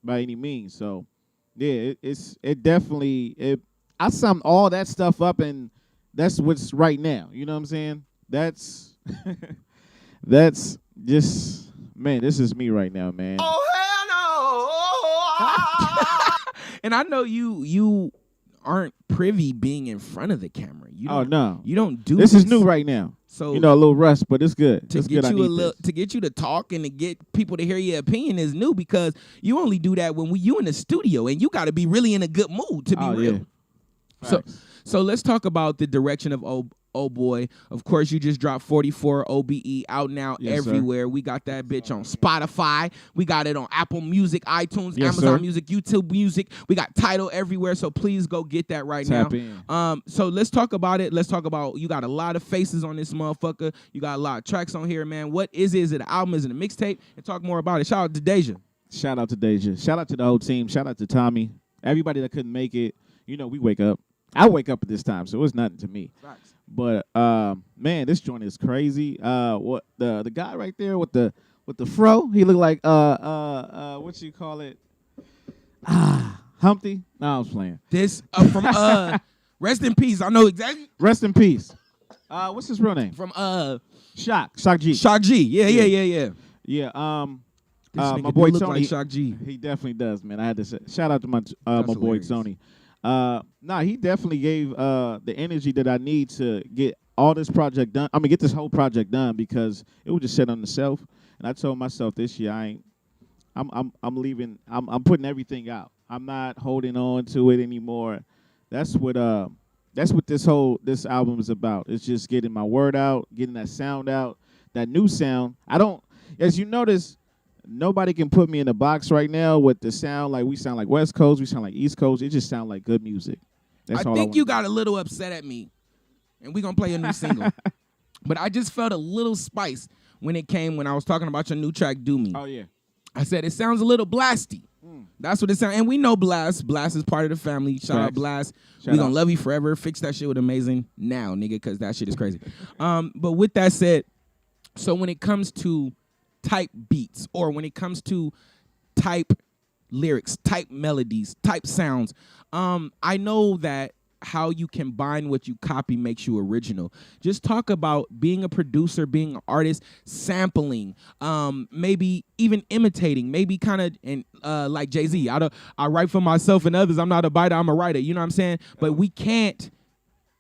H: by any means. So yeah, it definitely I summed all that stuff up and that's what's right now. You know what I'm saying? That's that's just man, this is me right now, man.
B: Oh, hell no.
E: And I know you aren't privy being in front of the camera. You
H: Oh
E: don't,
H: no.
E: You don't do
H: This is new right now.
E: So
H: you know, a little rust, but it's good.
E: to
H: It's
E: get
H: good.
E: you
H: I
E: a
H: need
E: little
H: this.
E: to get you to talk and to get people to hear your opinion is new because you only do that when you in the studio and you got to be really in a good mood to be real.
H: Yeah.
E: So
H: Facts.
E: so let's talk about the direction of Oh Boy. Of course, you just dropped 44 OBE out now
H: Yes, sir.
E: everywhere. We got that bitch on Spotify. We got it on Apple Music, iTunes,
H: Yes,
E: Amazon
H: sir.
E: Music, YouTube Music. We got Tidal everywhere. So please go get that right
H: Tap
E: now.
H: in.
E: So let's talk about it. Let's talk about you got a lot of faces on this motherfucker. You got a lot of tracks on here, man. What is it? Is it an album? Is it a mixtape? And talk more about it. Shout out to Deja.
H: Shout out to Deja. Shout out to the whole team. Shout out to Tommy. Everybody that couldn't make it. You know, we wake up. I wake up at this time, so it's nothing to me.
E: Facts.
H: But man, this joint is crazy. What the guy right there with the fro? He look like what you call it? Humpty. No, I was playing.
E: This from Rest in Peace. I know exactly
H: Rest in peace. What's his real name?
E: from
H: Shock G.
E: Shock G. Yeah.
H: Yeah.
E: This nigga
H: my boy
E: do look
H: Tony,
E: like Shock G.
H: he definitely does, man. I had to say, shout out to my
E: That's
H: my boy
E: hilarious.
H: Tony. Nah, he definitely gave the energy that I need to get all this project done. I mean, get this whole project done because it was just set on the shelf. And I told myself this year, I'm leaving. I'm putting everything out. I'm not holding on to it anymore. That's what this album is about. It's just getting my word out, getting that sound out, that new sound. As you notice, nobody can put me in a box right now with the sound. Like we sound like West Coast, we sound like East Coast. It just sounds like good music. That's
E: I
H: all
E: think you got a little upset at me, and we're going to play a new single. But I just felt a little spice when I was talking about your new track, Do Me.
H: Oh yeah.
E: I said, it sounds a little blasty. That's what it sounds. And we know Blast. Blast is part of the family. Shout out
H: Facts.
E: Blast.
H: Shout
E: We gonna
H: out.
E: love you forever. Fix that shit with Amazing now, nigga, because that shit is crazy. But with that said, so when it comes to type beats or when it comes to type lyrics, type melodies, type sounds, I know that how you combine what you copy makes you original. Just talk about being a producer, being an artist, sampling, maybe even imitating, maybe kind of like Jay-Z. I write for myself and others. I'm not a biter, I'm a writer. You know what I'm saying? But we can't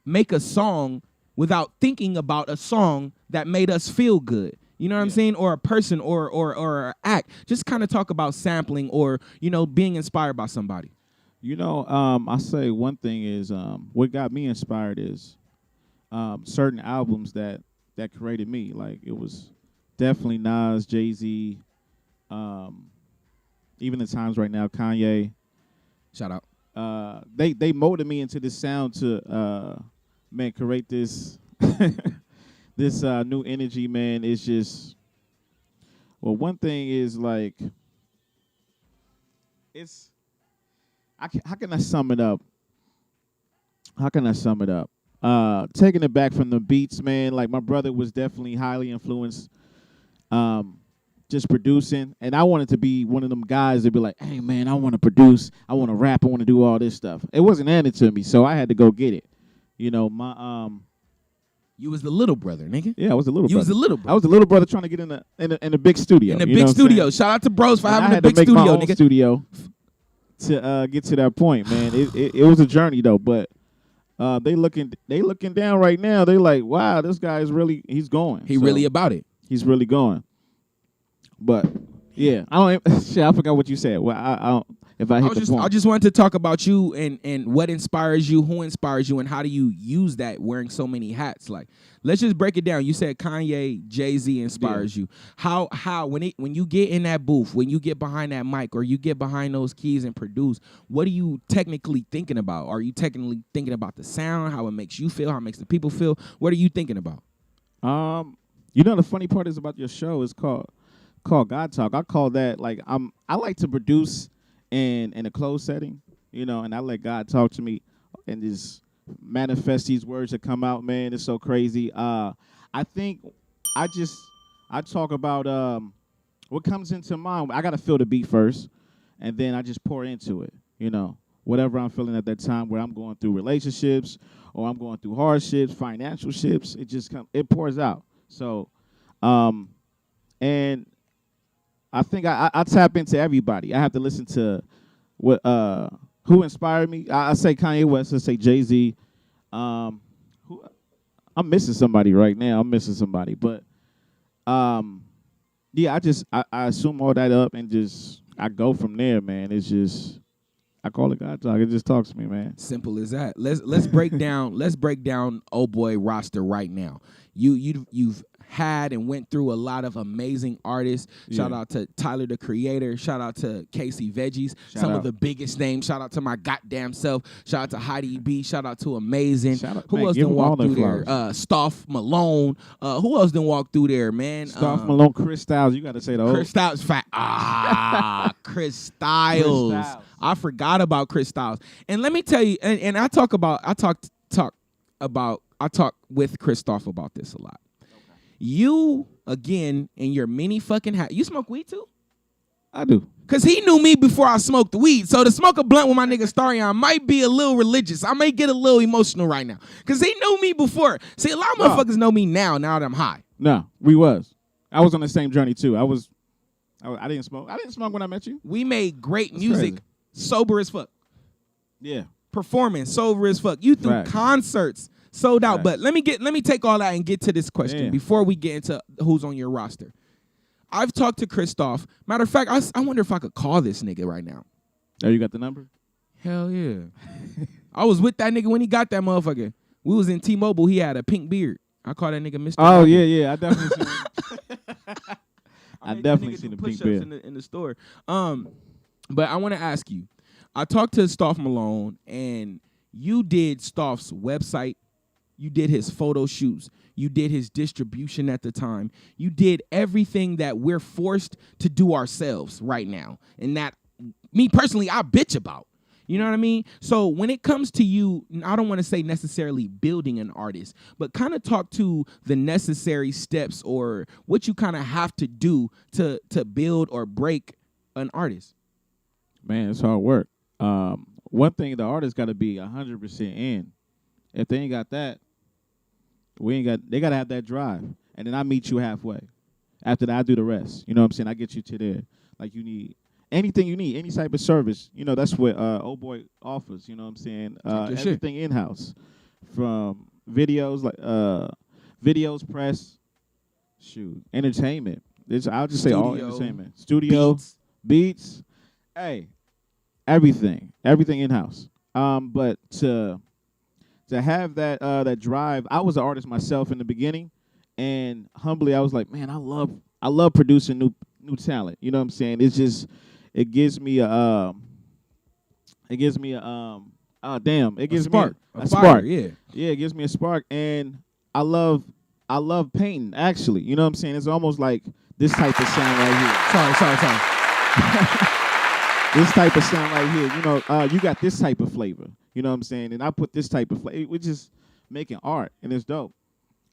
E: make a song without thinking about a song that made us feel good. You know what I'm saying? Or a person or an act. Just kind of talk about sampling or, being inspired by somebody.
H: I say one thing is what got me inspired is certain albums that created me. Like it was definitely Nas, Jay-Z, even the times right now, Kanye.
E: Shout out.
H: They molded me into this sound to create this this new energy, man. It's just one thing is like it's. How can I sum it up? Taking it back from the beats, man. Like my brother was definitely highly influenced, just producing, and I wanted to be one of them guys that be like, "Hey, man, I want to produce, I want to rap, I want to do all this stuff." It wasn't handed to me, so I had to go get it.
E: You was the little brother, nigga.
H: Yeah, I was a little.
E: You
H: brother.
E: was the little brother.
H: I was the little brher trying to get in the big studio.
E: In the
H: you
E: big
H: know what I'm
E: studio.
H: saying?
E: Shout out to Bros for
H: And
E: having
H: I
E: a
H: had
E: big
H: to make
E: studio,
H: my own
E: nigga.
H: studio to get to that point, man. It was a journey though, but they looking down right now. They like, wow, this guy is he's going.
E: He really about it.
H: He's really going. But yeah, I forgot what you said. Well, I don't. If I hit the point.
E: I just wanted to talk about you and what inspires you, who inspires you, and how do you use that wearing so many hats? Like, let's just break it down. You said Kanye, Jay-Z inspires you. How when you get in that booth, when you get behind that mic, or you get behind those keys and produce, what are you technically thinking about? Are you technically thinking about the sound, how it makes you feel, how it makes the people feel? What are you thinking about?
H: The funny part is about your show is called God Talk. I call that like I like to produce in a closed setting, and I let God talk to me and just manifest these words that come out, man. It's so crazy. I think I talk about what comes into mind. I got to feel the beat first, and then I just pour into it, whatever I'm feeling at that time, where I'm going through relationships or I'm going through hardships, financial ships, it pours out. So, and I think I tap into everybody. I have to listen to who inspired me. I say Kanye West. I say Jay-Z. I'm missing somebody right now. But yeah, I assume all that up and just I go from there, man. It's just I call it God Talk. It just talks to me, man.
E: Simple as that. Let's break down Oh Boy roster right now. You've had and went through a lot of amazing artists. Shout out to Tyler the Creator. Shout out to Casey Veggies. Some of the biggest names. Shout out to my goddamn self. Shout out to Heidi B. Shout out to Amazing. Who else didn't walk through there? Stoff Malone. Who else didn't walk through there, man?
H: Stoff Malone, Chris Styles. You got to say the
E: Chris Styles. Chris Styles. I forgot about Chris Styles. And let me tell you, and I talk with Christoph about this a lot. You, again, in your mini fucking hat. You smoke weed too?
H: I do.
E: Because he knew me before I smoked weed. So to smoke a blunt with my nigga Starion might be a little religious. I may get a little emotional right now. Because he knew me before. See, a lot of motherfuckers know me now that I'm high.
H: No, I was on the same journey too. I was I didn't smoke. I didn't smoke when I met you.
E: We made great
H: That's
E: music,
H: crazy.
E: sober as fuck.
H: Yeah.
E: Performing sober as fuck. You threw
H: Facts.
E: concerts sold out.
H: Facts.
E: But let me take all that and get to this question
H: Yeah.
E: before we get into who's on your roster. I've talked to Christoph. Matter of fact, I wonder if I could call this nigga right now.
H: Oh, you got the number?
E: Hell yeah. I was with that nigga when he got that motherfucker. We was in T-Mobile. He had a pink beard. I call that nigga Mr.
H: Oh
E: Mobile.
H: yeah. I definitely seen. I
E: made that
H: definitely
E: nigga
H: seen
E: do
H: the pink
E: push-ups
H: beard.
E: in the store. But I want to ask you. I talked to Stoff Malone, and you did Stoff's website. You did his photo shoots. You did his distribution at the time. You did everything that we're forced to do ourselves right now, and that me personally, I bitch about. You know what I mean? So when it comes to you, I don't want to say necessarily building an artist, but kind of talk to the necessary steps or what you kind of have to do to build or break an artist.
H: Man, it's hard work. One thing, the artist got to be 100% in. If they ain't got that, they got to have that drive. And then I meet you halfway. After that, I do the rest. You know what I'm saying? I get you to there. Like, you need anything you need, any type of service. You know, that's what Old Boy offers. You know what I'm saying?
E: your shit.
H: Everything in-house. From videos, videos, press, entertainment. I'll just say all
E: Studio,
H: entertainment. Studio, beats. Hey, everything in-house. But to have that drive, I was an artist myself in the beginning, and humbly I was like, man, I love producing new talent. You know what I'm saying? It's just it gives me a spark. A spark.
E: Yeah.
H: Yeah, it gives me a spark, and I love painting. Actually, you know what I'm saying? It's almost like this type of sound right here.
E: Sorry.
H: This type of sound right here, you know, you got this type of flavor, you know what I'm saying? And I put this type of flavor. We're just making art, and it's dope.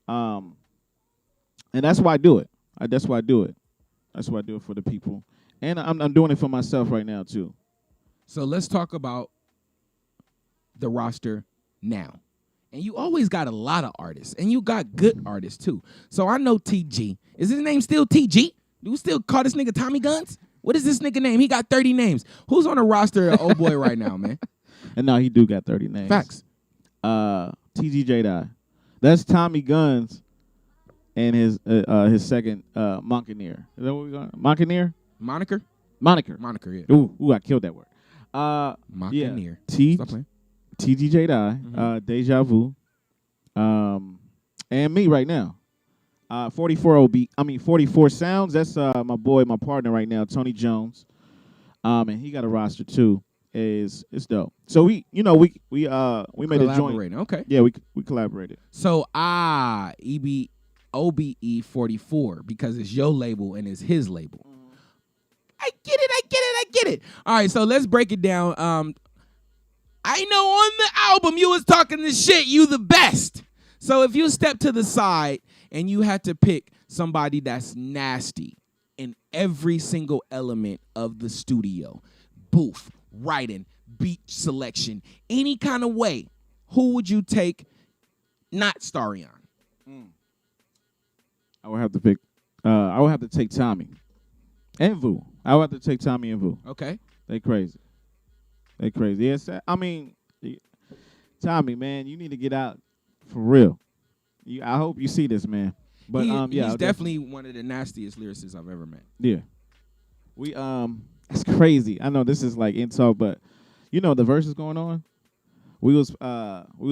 H: And that's why I do it. That's why I do it. That's why I do it for the people. And I'm doing it for myself right now, too.
E: So let's talk about the roster now. And you always got a lot of artists, and you got good artists, too. So I know TG. Is his name still TG? Do we still call this nigga Tommy Guns? What is this nigga name? He got 30 names. Who's on the roster of Old Boy right now, man?
H: And no, he do got 30 names.
E: Facts.
H: TGJ Die. That's Tommy Guns and his second Moncaneer. Is that what we got? Moncaneer?
E: Moniker, yeah.
H: Ooh, I killed that word.
E: Moncaneer.
H: Yeah.
E: Stop playing.
H: TGJ Die, Deja Vu, and me right now. 44 Sounds. That's my partner right now, Tony Jones. And he got a roster too. It's dope. So we made a joint.
E: Okay.
H: Yeah, we collaborated.
E: So OBE 44 because it's your label and it's his label. I get it. All right, so let's break it down. I know on the album you was talking this shit, you the best. So if you step to the side and you had to pick somebody that's nasty in every single element of the studio, booth, writing, beat selection, any kind of way, who would you take not Starion?
H: I would have to pick. I would have to take Tommy and Vu. I would have to take Tommy and Vu.
E: Okay.
H: They crazy. Yes, I mean, Tommy, man, you need to get out for real. I hope you see this, man. But
E: he's definitely one of the nastiest lyricists I've ever met.
H: Yeah. We it's crazy. I know this is like in talk, but you know the verses going on. We was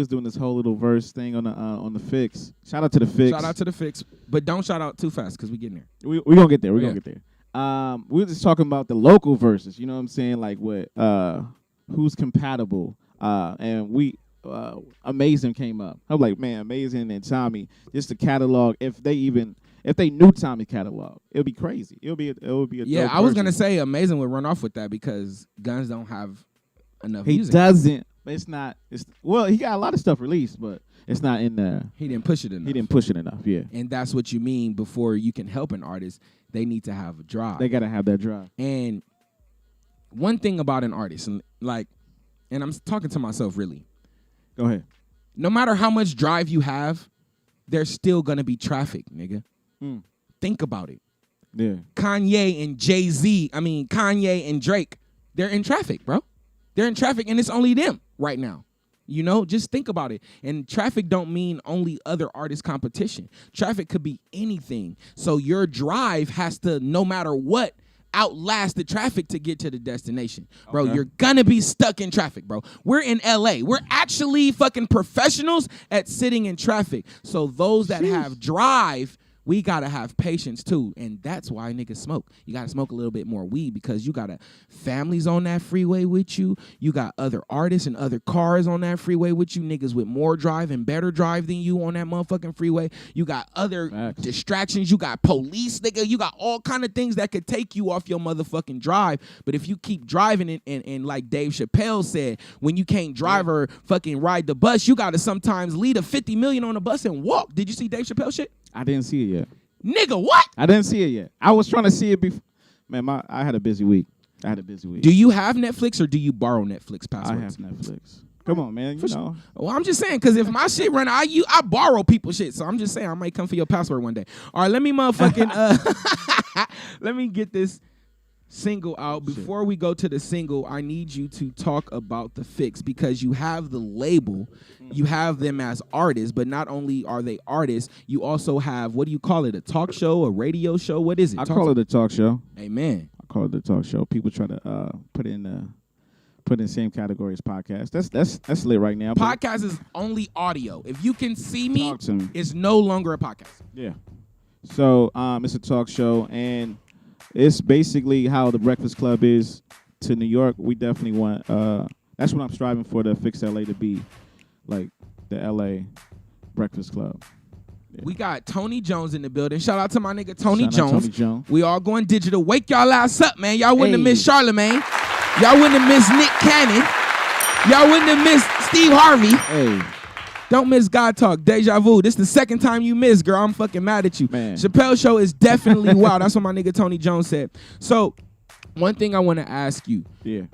H: doing this whole little verse thing on the Fix. Shout out to the Fix.
E: Shout out to the Fix, but don't shout out too fast because we getting there.
H: We gonna get there. We're gonna get there. We were just talking about the local verses. You know what I'm saying? Like what who's compatible. And we Amazing came up. I'm like, man, Amazing and Tommy, just the catalog. If they knew Tommy's catalog, it would be crazy. It would be a
E: yeah.
H: dope
E: I was
H: version.
E: gonna say Amazing would run off with that because Guns don't have enough
H: He
E: music.
H: doesn't. But it's not. Well, he got a lot of stuff released, but it's not in there.
E: He didn't push it enough.
H: He didn't push it enough. Yeah.
E: And that's what you mean. Before you can help an artist, they need to have a drive.
H: They gotta have that drive.
E: And one thing about an artist, and I'm talking to myself really.
H: Go ahead.
E: No matter how much drive you have, there's still gonna be traffic, nigga. Think about it.
H: Yeah.
E: Kanye and Kanye and Drake, they're in traffic, bro. They're in traffic, and it's only them right now. You know, just think about it. And traffic don't mean only other artist competition. Traffic could be anything. So your drive has to, no matter what, outlast the traffic to get to the destination. Bro, you're gonna be stuck in traffic, bro. We're in LA. We're actually fucking professionals at sitting in traffic. So those that have drive, we gotta have patience too, and that's why niggas smoke. You gotta smoke a little bit more weed because you got families on that freeway with you. You got other artists and other cars on that freeway with you. Niggas with more drive and better drive than you on that motherfucking freeway. You got other distractions. You got police, nigga. You got all kind of things that could take you off your motherfucking drive. But if you keep driving it, and like Dave Chappelle said, when you can't drive or fucking ride the bus, you gotta sometimes lead a 50 million on a bus and walk. Did you see Dave Chappelle shit?
H: I didn't see it yet.
E: Nigga, what?
H: I didn't see it yet. I was trying to see it before. Man, I had a busy week.
E: Do you have Netflix or do you borrow Netflix passwords?
H: I have Netflix. Come on, man. You know.
E: Well, I'm just saying, because if my shit run out, I borrow people shit. So I'm just saying I might come for your password one day. All right, let me motherfucking let me get this single out. Before we go to the single, I need you to talk about The Fix, because you have the label, you have them as artists, but not only are they artists, you also have, what do you call it, a talk show, a radio show? What is it?
H: I call it a talk show.
E: Amen.
H: I call it a talk show. People try to put in the same category as podcast. That's lit right now.
E: Podcast is only audio. If you can see me,
H: Talk to me.
E: it's no longer a podcast.
H: Yeah. So it's a talk show, and it's basically how the Breakfast Club is to New York. We definitely want, that's what I'm striving for, the Fix LA to be, like the LA Breakfast Club. Yeah.
E: We got Tony Jones in the building. Shout out to my nigga Tony
H: Shout out
E: Jones.
H: Tony Jones.
E: We all going digital. Wake y'all ass up, man. Y'all wouldn't have missed Charlemagne. Y'all wouldn't have missed Nick Cannon. Y'all wouldn't have missed Steve Harvey.
H: Hey.
E: Don't miss God Talk. Deja Vu. This is the second time you missed, girl. I'm fucking mad at you.
H: Man.
E: Chappelle Show is definitely wild. That's what my nigga Tony Jones said. So, one thing I want to ask you.
H: Yeah.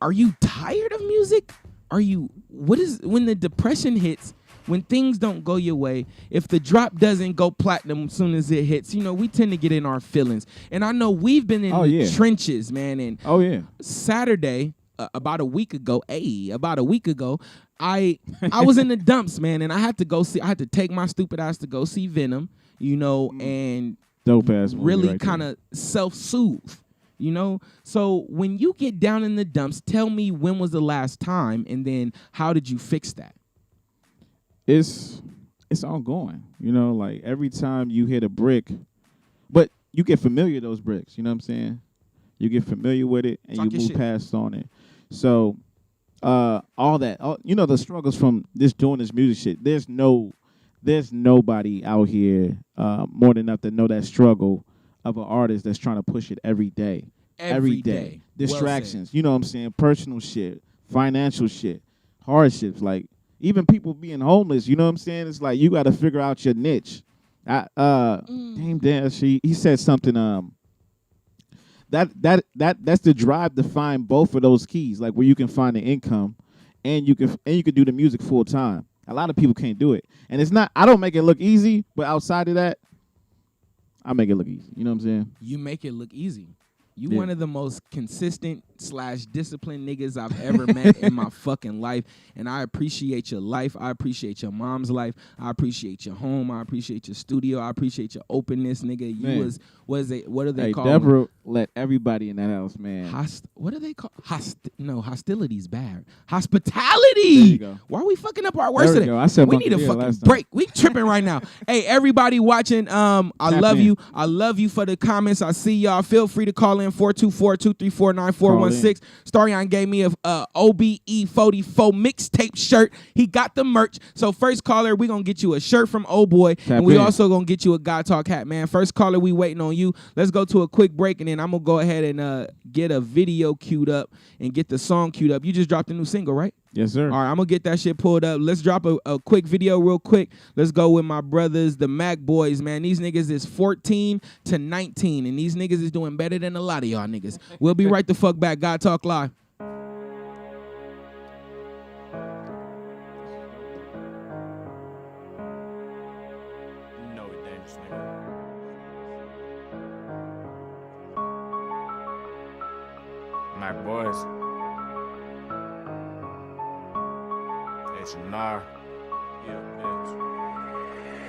E: Are you tired of music? When the depression hits, when things don't go your way, if the drop doesn't go platinum as soon as it hits, you know, we tend to get in our feelings. And I know we've been in the trenches, man. And Saturday, about a week ago, I was in the dumps, man, and I had to take my stupid ass to go see Venom, you know, and
H: dope ass movie
E: really
H: right
E: kind of self-soothe, you know. So when you get down in the dumps, tell me when was the last time, and then how did you fix that?
H: It's ongoing, you know, like every time you hit a brick, but you get familiar with those bricks, you know what I'm saying? You get familiar with it and you move past on it. So all you know, the struggles from doing this music shit, there's nobody out here more than enough to know that struggle of an artist that's trying to push it every day. Every day. Distractions, you know what I'm saying? Personal shit, financial shit, hardships, like even people being homeless, you know what I'm saying? It's like you got to figure out your niche. Dame Dash, he said something that's the drive to find both of those keys, like where you can find the income and you can do the music full time. A lot of people can't do it. And it's not, I don't make it look easy, but outside of that, I make it look easy. You know what I'm saying?
E: You make it look easy. You one of the most consistent / disciplined niggas I've ever met in my fucking life. And I appreciate your life. I appreciate your mom's life. I appreciate your home. I appreciate your studio. I appreciate your openness, nigga. You what do they call
H: Deborah let everybody in that house, man.
E: What do they call? Hostility's bad. Hospitality.
H: There you go.
E: Why are we fucking up our words today?
H: I said
E: we need a fucking break. We tripping right now. Hey, everybody watching, I love you. I love you for the comments. I see y'all. Feel free to call in 424-234-9416. Starion gave me a OBE 44 mixtape shirt. He got the merch. So first caller, we gonna get you a shirt from Oh Boy, and we also gonna get you a God Talk hat, man. First caller, we waiting on you. Let's go to a quick break, and then I'm gonna go ahead and get a video queued up and get the song queued up. You just dropped a new single, right?
H: Yes, sir.
E: All right, I'm gonna get that shit pulled up. Let's drop a quick video real quick. Let's go with my brothers, the Mac Boys, man. These niggas is 14 to 19, and these niggas is doing better than a lot of y'all niggas. We'll be right the fuck back. God Talk Live.
I: My boys. H&R.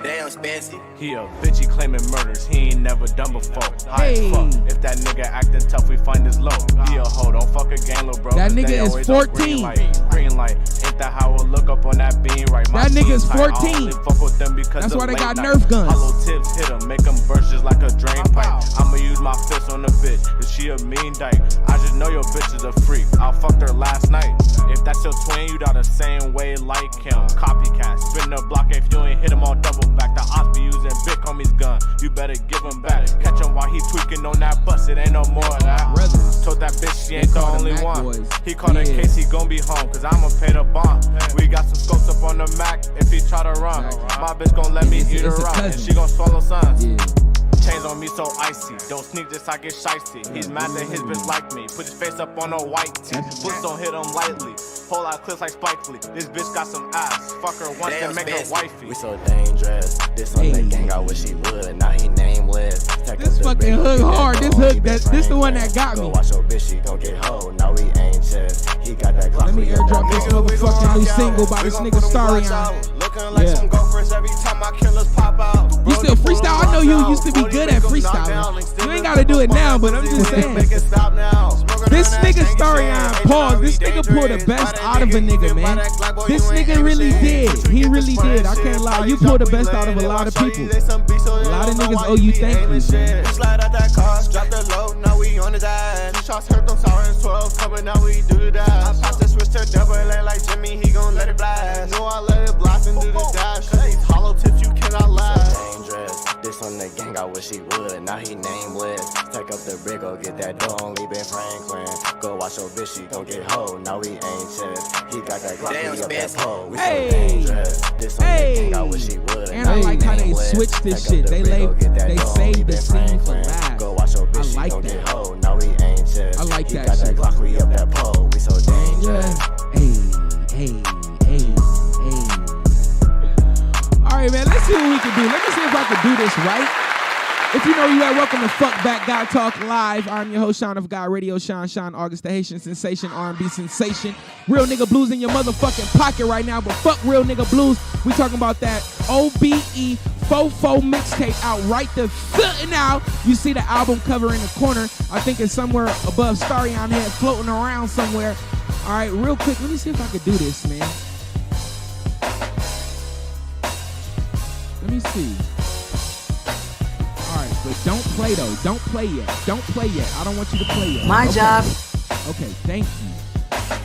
C: Damn, Spancy.
I: He a bitch, he claiming murders, he ain't never done before. High
E: Hey.
I: as fuck. If that nigga acting tough, we find his low. He a hoe, don't fuck a gang, little bro.
E: That
I: 'cause
E: nigga
I: they
E: is
I: always on
E: 14.
I: Green light. Ain't that how I look up on that beam, right? My
E: That nigga is
I: team tight. I
E: 14.
I: only fuck with them because
E: That's
I: of
E: why they
I: late
E: got
I: night.
E: Nerf guns.
I: Hollow tips hit him, make him burst just like a drain pipe. I'ma use my fist on the bitch, if she a mean dyke. I just know your bitch is a freak. I fucked her last night. If that's your twin, you die the same way like him. Copycat, spin the block if you ain't hit him on double back. The odds be using big homie's gun. You better give him back. Catch him while he tweaking on that bus. It ain't no more of that.
E: Brothers.
I: Told that bitch she
E: They
I: ain't the
E: call them
I: only
E: Mac
I: one.
E: boys.
I: He called in
E: Yeah.
I: case he gon' be home. Cause I'ma pay the bond. We got some scopes up on the Mac if he try to run.
E: Exactly.
I: My bitch gon' let me
E: It's-
I: eat her
E: it's a
I: up. And
E: cousin.
I: she gon' swallow sons.
E: Yeah.
I: Chains on me so icy. Don't sneak this, I get shicey. He's mad that his bitch like me. Put his face up on a white tee. Bullets don't hit him lightly. Pull out clips like Spike Lee. This bitch got some ass. Fuck her once and make her wifey.
C: We so dangerous. This on the
E: Hey.
C: gang, I wish he would. Now he nameless. Take
E: This
C: up the
E: fucking
C: brick,
E: hook
C: get that
E: hard. This
C: gold,
E: hook-
C: he been
E: that- this the one that
C: Franklin.
E: got me.
C: Go watch your bitch, she gon' get hoe. Now we anxious. He got that Glock.
E: Let me
C: we
E: airdrop
C: got
E: this
C: that
E: motherfucking new single by
C: We
E: this
C: gon'
E: nigga
C: put them
E: Starry
C: blocks
E: on.
C: out. Looking like
H: Yeah.
C: some gophers every time my killers pop out.
E: You still freestyle? I know you used to be good at freestyling. You ain't gotta do it now, but I'm just saying. This nigga Starion, pause. This nigga pulled the best out of a nigga, man. This nigga really did. He really did. I can't lie. You pulled the best out of a lot of people. A lot of niggas owe you thank yous, man.
C: We slide out that car, drop the low, now we on his ass. Two shots hurt them sirens, 12 coming, now we do the dash. I pop the switch to double A like Jimmy, he gon' let it blast. Know I let it blast and do the dash, cause these hollow tips you cannot last. So dangerous, this on the gang, I wish he would, now he nameless. Take up the brick, go get that dough, only been Franklin. Go watch your bitch, she gon' get hoe, now we anxious. He got that Glock, we up that pole, we so
E: Hey.
C: dangerous. This on the gang, I wish he would,
E: And
C: now
E: I
C: he
E: like how they
C: nameless.
E: switched this
C: Take up
E: shit.
C: the
E: They
C: brick, go get that
E: they
C: dough,
E: saved
C: only
E: the
C: been
E: scene for
C: Franklin.
E: last.
C: Go watch your bitch,
E: I
C: she
E: like
C: gon'
E: that.
C: get hoe, now we anxious.
E: I like
C: he
E: that
C: got
E: shit.
C: that Glock, we up that pole, we so dangerous.
E: Hey. All right, man. Let's see what we can do. Let me see if I can do this right. If you know you are, welcome to Fuck Back God Talk Live. I'm your host, Sean of God Radio. Sean August, the Haitian sensation, R&B sensation. Real nigga blues in your motherfucking pocket right now, but fuck real nigga blues. We talking about that OBE Fofo mixtape out right the foot now. You see the album cover in the corner. I think it's somewhere above Starry on head, floating around somewhere. All right, real quick, let me see if I could do this, man. Let me see. All right, but don't play though. Don't play yet. Don't play yet. I don't want you to play yet.
J: My job.
E: Okay, thank you.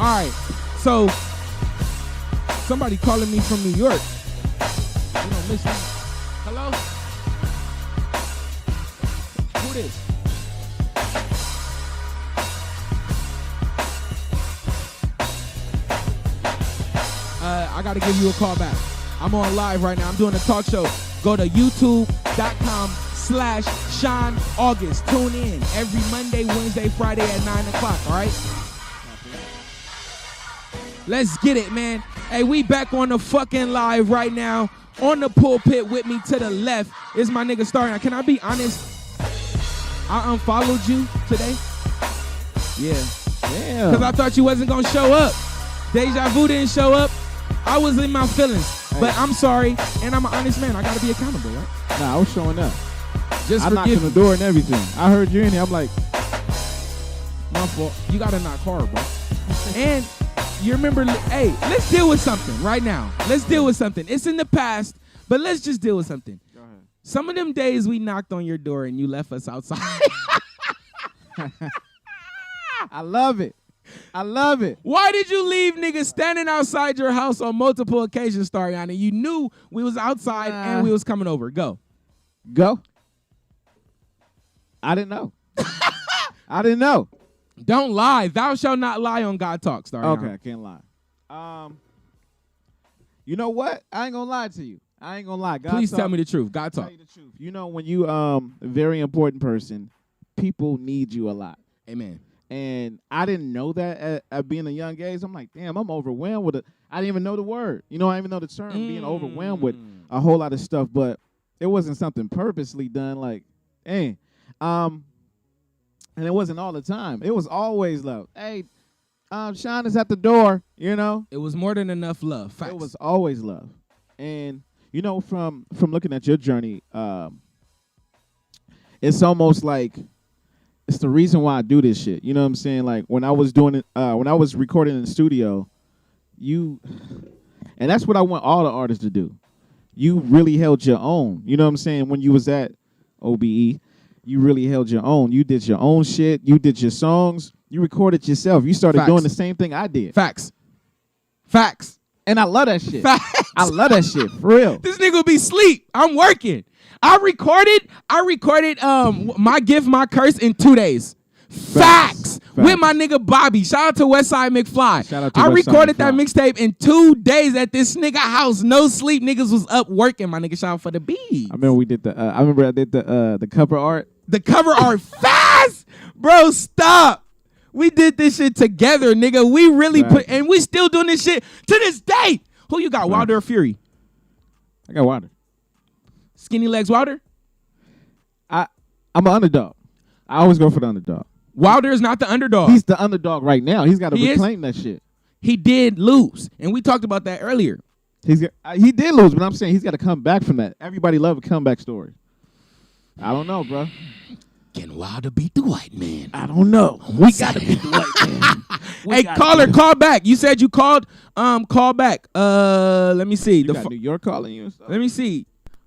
E: All right, so somebody calling me from New York. You don't miss me. Hello? Who this? I got to give you a call back. I'm on live right now. I'm doing a talk show. Go to youtube.com/Sean August. Tune in every Monday, Wednesday, Friday at 9 o'clock, all right? Let's get it, man. Hey, we back on the fucking live right now. On the pulpit with me to the left is my nigga Starry. Can I be honest? I unfollowed you today. Yeah.
H: Damn.
E: Because I thought you wasn't going to show up. Deja Vu didn't show up. I was in my feelings. But I'm sorry, and I'm an honest man. I got to be accountable, right?
H: Nah, I was showing up.
E: Just
H: I knocked on
E: forgive
H: the
E: me.
H: door and everything. I heard you in here. I'm like,
E: My fault. You got to knock hard, bro. And you remember, hey, let's deal with something right now. Let's deal with something. It's in the past, but let's just deal with something.
H: go ahead.
E: Some of them days we knocked on your door and you left us outside.
H: I love it. I love it.
E: Why did you leave niggas standing outside your house on multiple occasions, Stariana? You knew we was outside and we was coming over. Go.
H: Go. I didn't know. I didn't know.
E: Don't lie. Thou shalt not lie on God Talk, Stariana.
H: Okay, I can't lie. You know what? I ain't gonna lie to you. I ain't gonna lie. God
E: Please
H: Talk,
E: tell me the truth. God
H: tell
E: Talk.
H: you the truth. You know, when you a very important person, people need you a lot.
E: Amen.
H: And I didn't know that at being a young age. I'm like, damn, I'm overwhelmed with it. I didn't even know the word. You know, I didn't even know the term, being overwhelmed with a whole lot of stuff. But it wasn't something purposely done. Like, dang. And it wasn't all the time. It was always love. Hey, Sean is at the door, you know?
E: It was more than enough love. Facts.
H: It was always love. And, you know, from looking at your journey, it's almost like it's the reason why I do this shit. You know what I'm saying? Like, when I was doing it, when I was recording in the studio, and that's what I want all the artists to do. You really held your own. You know what I'm saying? When you was at OBE, you really held your own. You did your own shit. You did your songs. You recorded yourself. You started
E: Facts.
H: doing the same thing I did.
E: Facts.
H: And I love that shit.
E: Facts.
H: I love that shit, for real.
E: This nigga will be sleep. I'm working. I recorded My Gift, My Curse in 2 days. Facts. With my nigga Bobby. Shout out to Westside McFly.
H: Shout out to
E: I
H: Westside
E: recorded that
H: McFly.
E: mixtape in 2 days at this nigga house. No sleep. Niggas was up working. My nigga, shout out for the beats.
H: I remember we did I did the cover art.
E: The cover art fast. Bro, stop. We did this shit together, nigga. We really and we still doing this shit to this day. Who you got, Wilder or Fury?
H: I got Wilder.
E: Skinny Legs Wilder?
H: I'm an underdog. I always go for the underdog.
E: Wilder is not the underdog.
H: He's the underdog right now. He's got to
E: He is?
H: reclaim that shit.
E: He did lose, and we talked about that earlier.
H: He did lose, but I'm saying he's got to come back from that. Everybody love a comeback story. I don't know, bro.
E: Can Wilder beat the white man?
H: I don't know. We got to beat the white man.
E: Hey, caller, call back. You said you called. Call back. Let me see.
H: You got New York calling you and stuff?
E: Let me see.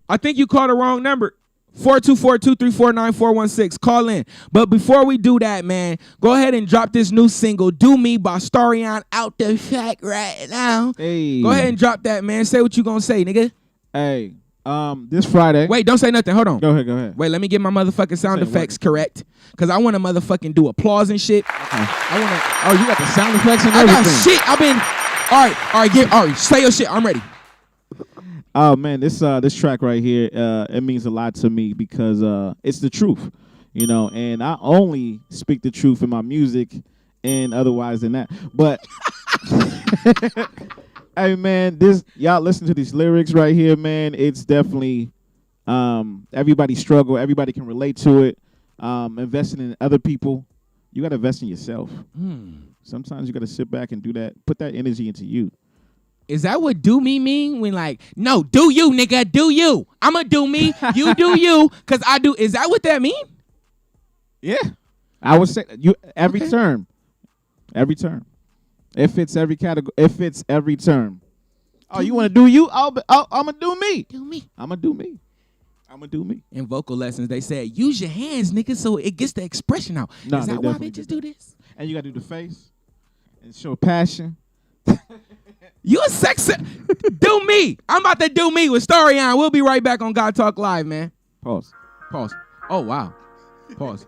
E: I think you called the wrong number. 424-234-9416. Call in. But before we do that, man, go ahead and drop this new single, Do Me by Starion, out the track right now.
H: Hey.
E: Go ahead and drop that, man. Say what you gonna say, nigga.
H: Hey, this Friday.
E: Wait, don't say nothing. Hold on.
H: Go ahead.
E: Wait, let me get my motherfucking sound effects correct. Because I want to motherfucking do applause and shit.
H: Oh, you got the sound effects and
E: I
H: everything.
E: got shit. I've been... All right. Say your shit. I'm ready.
H: Oh man, this track right here, it means a lot to me because it's the truth, you know, and I only speak the truth in my music and otherwise than that. But hey man, y'all listen to these lyrics right here, man. It's definitely everybody struggle, everybody can relate to it. Investing in other people, you gotta invest in yourself. Sometimes you gotta sit back and do that, put that energy into you.
E: Is that what do me mean? When like, no, do you, nigga, do you. I'ma do me, you do you, because I do. Is that what that mean?
H: Yeah. I would say every term. Every term. It fits every category. It fits every term. Oh, you want to do you? I'm going to do me.
E: Do me.
H: I'm going to do me. I'm going to do me.
E: In vocal lessons, they said, use your hands, nigga, so it gets the expression out.
H: Nah,
E: is
H: they
E: that why
H: definitely
E: bitches do this?
H: And you got to do the face and show passion.
E: You a sex... do me. I'm about to do me with Starion. We'll be right back on God Talk Live, man.
H: Pause.
E: Oh, wow. Pause.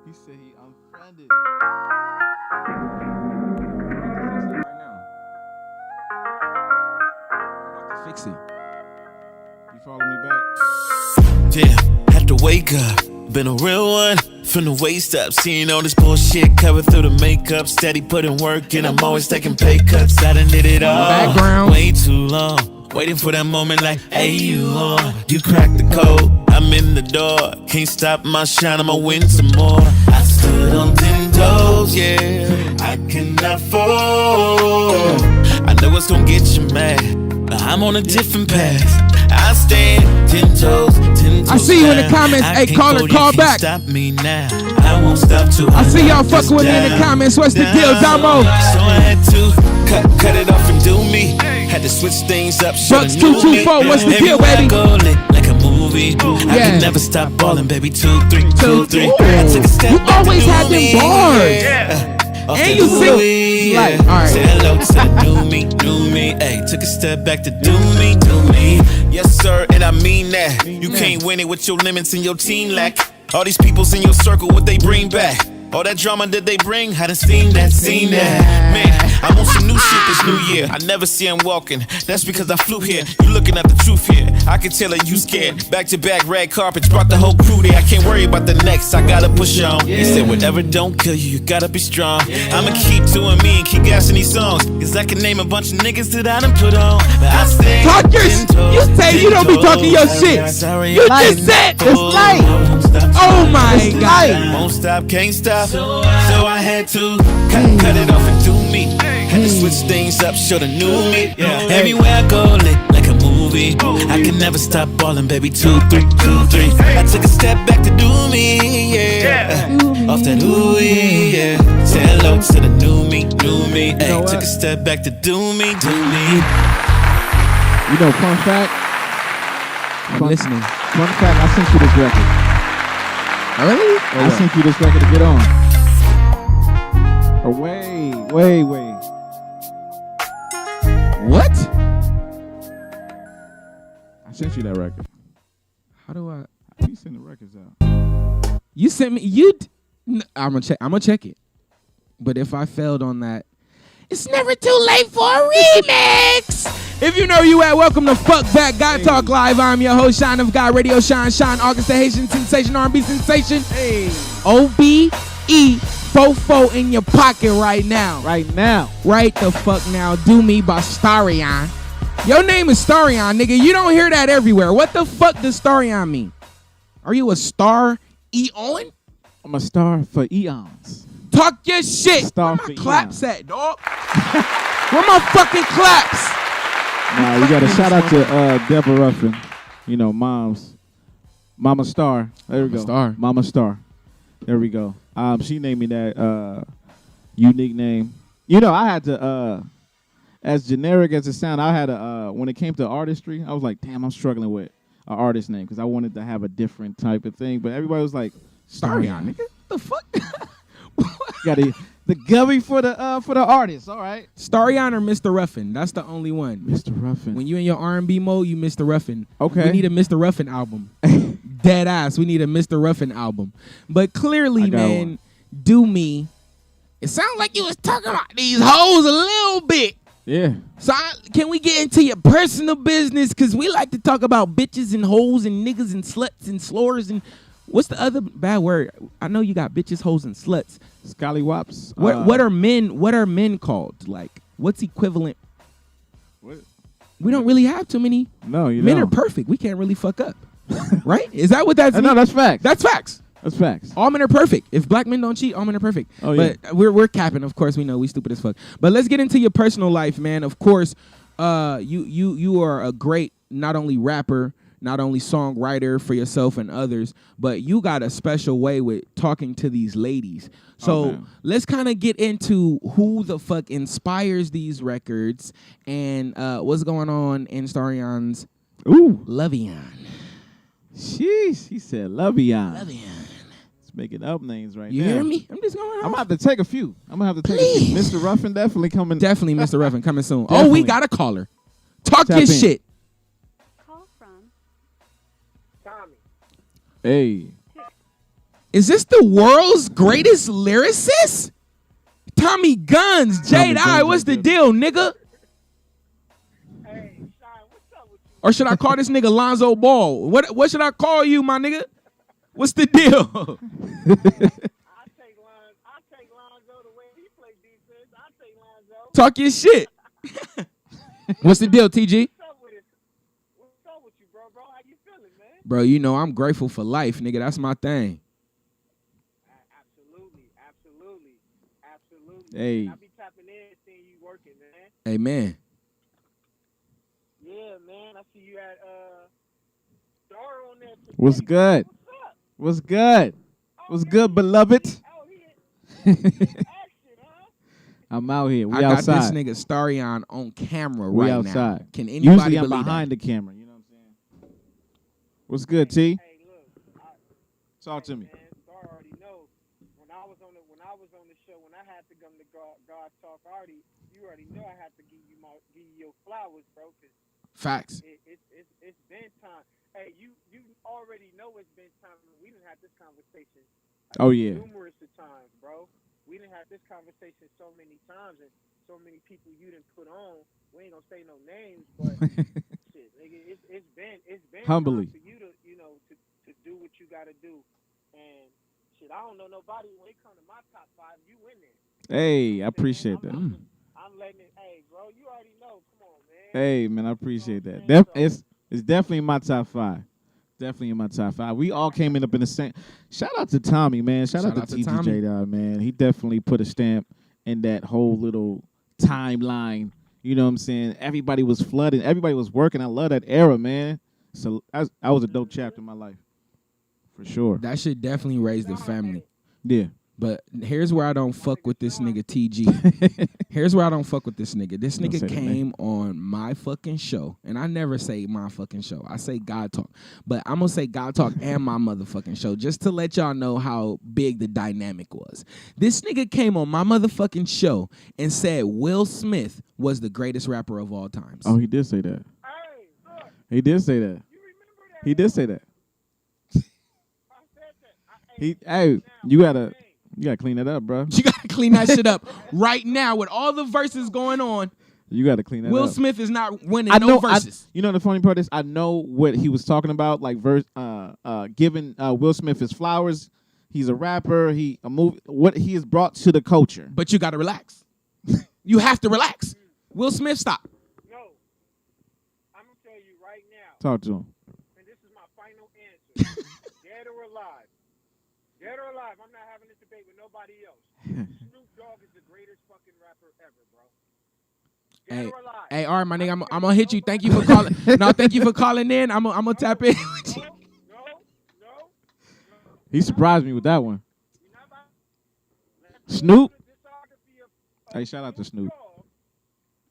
H: He said he unfriended.
E: Fix it.
H: You follow me back?
J: Damn, had to wake up. Been a real one from the waist up. Seeing all this bullshit covered through the makeup. Steady putting work in, I'm always taking pay cuts. I done did it all.
E: Background.
J: Way too long. Waiting for that moment like, hey, you on. You cracked the code, I'm in the door. Can't stop my shine, I'ma win some more. I stood on 10 toes, yeah. I cannot fold. I know it's gonna get you mad, but I'm on a different path. I stand 10 toes, 10 toes.
E: I see you in the comments. Hey, caller, call back.
J: Stop me now. I won't stop till
E: I see y'all fucking with me in the comments. What's the deal, Damo?
J: So I had to cut it off and do me. Had to switch things up.
E: Bucks 224. What's the deal, baby?
J: Like a movie. I can never stop balling, baby. 2, 3, 2, 3.
E: You always had them bars. And you sing like, all right.
J: Say hello to the new me. Hey, took a step back to do me. Yes, sir, and I mean that. You can't win it with your limits and your team lack. All these peoples in your circle, what they bring back. All that drama that they bring, I done seen that. Man, I'm on some new shit this new year. I never see him walking. That's because I flew here. You looking at the truth here. I can tell that you scared. Back to back red carpets, brought the whole crew there. I can't worry about the next. I gotta push on. He said, whatever don't kill you, you gotta be strong. I'ma keep doing me and keep gassing these songs. Cause I can name a bunch of niggas that I done put on. But I stay
E: Talk your you say you don't be talking your shit. You just said it's light. Oh my God.
J: Won't stop, can't stop. So I had to cut it off and do me. Had to switch things up, show the new me. Everywhere I go, lit like a movie. I can never stop ballin', baby. 2, 3, 2, 3. I took a step back to do me, off that ooh, yeah. Say hello to the new me. Ay, took a step back to do me.
H: You know, fun fact.
E: I'm listening.
H: Fun fact, I sent you this record.
E: Really?
H: I sent you this record to get on. Wait.
E: What?
H: I sent you that record.
E: How do I?
H: You send the records out.
E: You sent me. I'm gonna check it. But if I failed on that, it's never too late for a remix. If you know you at, welcome to Fuck Back God Talk Live. I'm your host, Shine of God, Radio Shine, August the Haitian Sensation, R&B Sensation.
H: Hey.
E: OBE Fofo in your pocket right now.
H: Right
E: the fuck now. Do Me by Starion. Your name is Starion, nigga. You don't hear that everywhere. What the fuck does Starion mean? Are you a star eon?
H: I'm a star for eons.
E: Talk your shit.
H: Star
E: Where my
H: for
E: claps at, dog? Where my fucking claps?
H: Nah, you got to shout out to Deborah Ruffin. You know, Mama Star. There we go. Mama Star. There we go. She named me that unique name. You know, I had to, as generic as it sounded, I had to, when it came to artistry, I was like, damn, I'm struggling with an artist name because I wanted to have a different type of thing. But everybody was like,
E: Starion, nigga. The fuck?
H: Got the gubby for the artist. All right.
E: Starion or Mr. Ruffin? That's the only one.
H: Mr. Ruffin.
E: When you in your R&B mode, you Mr. Ruffin.
H: Okay.
E: We need a Mr. Ruffin album. Dead ass. We need a Mr. Ruffin album. But clearly, man, Do Me. It sounds like you was talking about these hoes a little bit.
H: Yeah.
E: So can we get into your personal business? Because we like to talk about bitches and hoes and niggas and sluts and slores and what's the other bad word? I know you got bitches, hoes, and sluts.
H: Scallywops.
E: What are men? What are men called? Like, what's equivalent?
H: What?
E: We don't really have too many.
H: No, you
E: men
H: don't.
E: are perfect. We can't really fuck up, right? Is that what that's?
H: No, that's facts.
E: That's facts.
H: That's facts.
E: All men are perfect. If black men don't cheat, all men are perfect.
H: Oh, yeah.
E: But we're capping. Of course, we know we stupid as fuck. But let's get into your personal life, man. Of course, you are a great not only rapper, not only songwriter for yourself and others, but you got a special way with talking to these ladies. So let's kind of get into who the fuck inspires these records and what's going on in Starion's Lovion.
H: Sheesh, he said Lovion.
E: Lovion.
H: It's making up names right now.
E: You hear me? I'm just going
H: I'm going to have to take a few. Mr. Ruffin definitely coming.
E: Definitely Mr. Ruffin coming soon.
H: Definitely.
E: Oh, we got a caller. Talk
H: Tap
E: your
H: in.
E: shit.
H: Hey.
E: Is this the world's greatest lyricist? Tommy Guns, Jade I, what's the deal, nigga?
K: Hey, Sean, what's up with you?
E: Or should I call this nigga Lonzo Ball? What should I call you, my nigga? What's the deal?
K: I take Lonzo the way he play defense. I take Lonzo.
E: Talk your shit. What's the deal, TG?
K: What's up with you, bro? How you feeling, man?
E: Bro, you know I'm grateful for life, nigga. That's my thing.
K: Absolutely.
H: Hey.
K: I be tapping in, seeing you working, man.
E: Amen.
K: Yeah, man. I see you at Star on there. Today.
H: What's good?
K: What's up?
H: What's good? What's good, beloved?
K: Out here. Action, huh?
H: I'm out here. We
E: I got
H: outside.
E: this nigga Starion on camera
H: We
E: right
H: outside.
E: now. Can anybody
H: Usually I'm
E: believe
H: behind
E: that?
H: the camera. You know what I'm saying? What's good, T?
K: Hey, look.
H: Talk to me.
K: Man, Star already know. When I was on the show, when I had to come to God Talk, you already know I had to give you your flowers, bro. Cause
E: Facts.
K: It's been time. Hey, you already know it's been time. We didn't have this conversation
H: Oh, yeah.
K: Numerous of times, bro. We didn't have this conversation so many times, and so many people you didn't put on. We ain't gonna say no names, but shit, nigga, it's been
H: Humbly.
K: time for you to to do what you gotta do, and shit, I don't know nobody when it come to my top 5. You in there?
H: Hey, I appreciate that.
K: I'm letting it. Hey, bro, you already know. Come on, man.
H: Hey, man, I appreciate
K: You know
H: that.
K: what I'm saying?
H: It's definitely in my top 5. Definitely in my top 5. We all came in up in the same. Shout out to Tommy, man. Shout out to TGJ, dog, man. He definitely put a stamp in that whole little timeline. You know what I'm saying? Everybody was flooding. Everybody was working. I love that era, man. So that was a dope chapter in my life, for sure.
E: That shit definitely raised the family.
H: Yeah.
E: But here's where I don't fuck with this nigga TG. Here's where I don't fuck with this nigga. This
H: Don't say
E: nigga
H: that,
E: came on my fucking show. And I never say my fucking show. I say God Talk. But I'm going to say God Talk and my motherfucking show just to let y'all know how big the dynamic was. This nigga came on my motherfucking show and said Will Smith was the greatest rapper of all times.
H: Oh, he did say that. He did say that. He did say that. Hey, you gotta clean that up, bro.
E: You got to clean that shit up right now with all the verses going on.
H: You got to clean that up.
E: Will Smith is not winning
H: no
E: verses.
H: You know the funny part is I know what he was talking about, like giving Will Smith his flowers. He's a rapper. What he has brought to the culture.
E: But you got to relax. You have to relax. Will Smith, stop.
K: No, I'm gonna tell you right now.
H: Talk to him.
K: And this is my final answer. Dead or alive. Dead or alive. I'm not having this debate with nobody else. Snoop Dogg is the greatest fucking rapper ever, bro. Dead or alive.
E: Hey, all right, my nigga, I'm gonna hit you. Thank you for calling. No, thank you for calling in. I'm gonna tap in.
H: He surprised me with that one. Snoop. Hey, shout out to Snoop.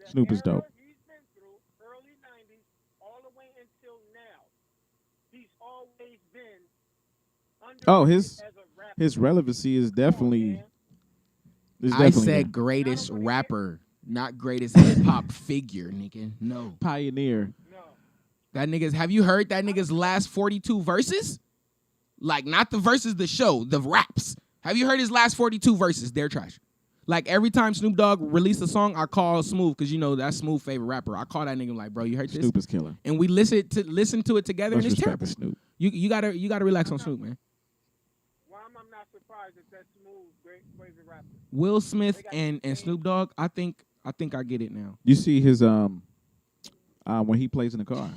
H: Snoop is dope.
K: He's been through early 90s all the way until now. He's always been
H: Oh, his relevancy is definitely.
E: I said greatest rapper, not greatest hip hop figure, nigga. No.
H: Pioneer.
E: That nigga's. Have you heard that nigga's last 42 verses? Like not the verses, the show, the raps. Have you heard his last 42 verses? They're trash. Like every time Snoop Dogg released a song, I call Smooth because you know that's Smooth's favorite rapper. I call that nigga like, bro, you heard this?
H: Snoop is killer.
E: And we listen to it together,
H: Much
E: and it's
H: respect
E: terrible.
H: to Snoop.
E: You gotta relax on Snoop, man.
K: Why am I not surprised that that's Smooth's favorite rapper?
E: Will Smith and Snoop Dogg, I think I get it now.
H: You see his when he plays in the car.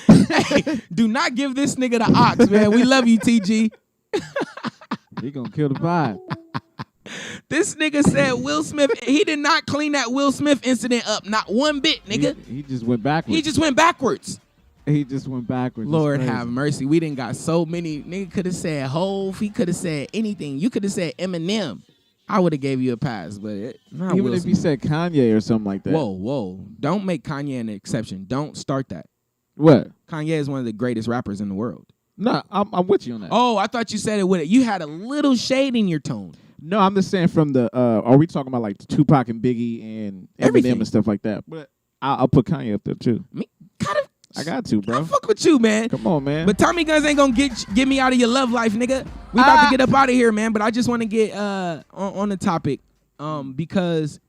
E: Hey, do not give this nigga the ox, man. We love you, TG.
H: He gonna kill the vibe.
E: This nigga said Will Smith. He did not clean that Will Smith incident up, not one bit, nigga.
H: He just went backwards.
E: He just went backwards.
H: He just went backwards.
E: Lord have mercy. We didn't got so many. Nigga could have said Hove. He could have said anything. You could have said Eminem. I would have gave you a pass, but not
H: even
E: Will
H: if
E: Smith.
H: he said Kanye or something like that.
E: Whoa. Don't make Kanye an exception. Don't start that.
H: What?
E: Kanye is one of the greatest rappers in the world.
H: No, I'm with you on that.
E: Oh, I thought you said it with it. You had a little shade in your tone.
H: No, I'm just saying from the. Are we talking about like Tupac and Biggie and Eminem and stuff like that? But I'll put Kanye up there too. I got to, bro.
E: I fuck with you, man.
H: Come on, man.
E: But Tommy Guns ain't gonna get me out of your love life, nigga. We about to get up out of here, man. But I just want to get on the topic, because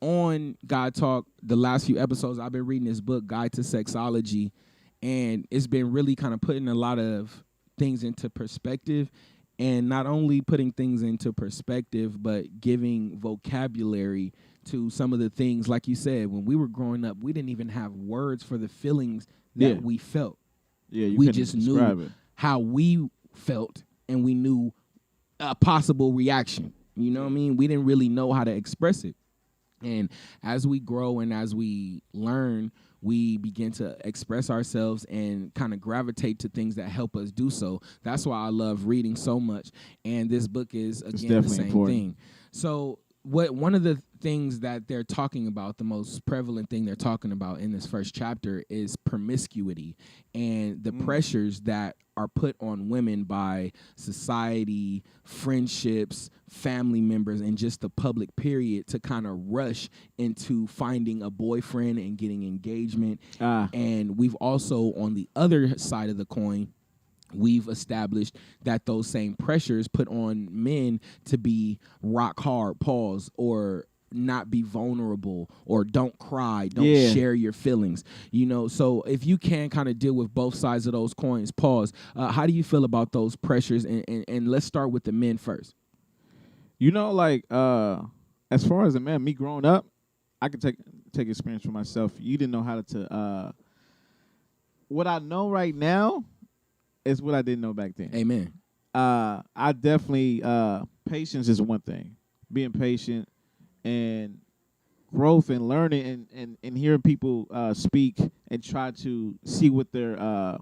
E: on God Talk, the last few episodes, I've been reading this book, Guide to Sexology, and it's been really kind of putting a lot of things into perspective. And not only putting things into perspective, but giving vocabulary to some of the things, like you said, when we were growing up, we didn't even have words for the feelings that we felt.
H: Yeah,
E: we just knew how we felt, and we knew a possible reaction. You know what I mean? We didn't really know how to express it. And as we grow and as we learn, we begin to express ourselves and kind of gravitate to things that help us do so. That's why I love reading so much. And this book is, again, the same thing. So one of the things that they're talking about, the most prevalent thing they're talking about in this first chapter is promiscuity and the pressures that are put on women by society, friendships, family members, and just the public period to kind of rush into finding a boyfriend and getting engagement. And we've also, on the other side of the coin, we've established that those same pressures put on men to be rock hard, pause, or not be vulnerable, or don't cry, don't share your feelings. You know, so if you can kind of deal with both sides of those coins, pause. How do you feel about those pressures? And let's start with the men first.
H: You know, like as far as a man, me growing up, I can take experience for myself. You didn't know how to. What I know right now is what I didn't know back then.
E: Amen.
H: I definitely patience is one thing. Being patient and growth and learning and hearing people speak and try to see what their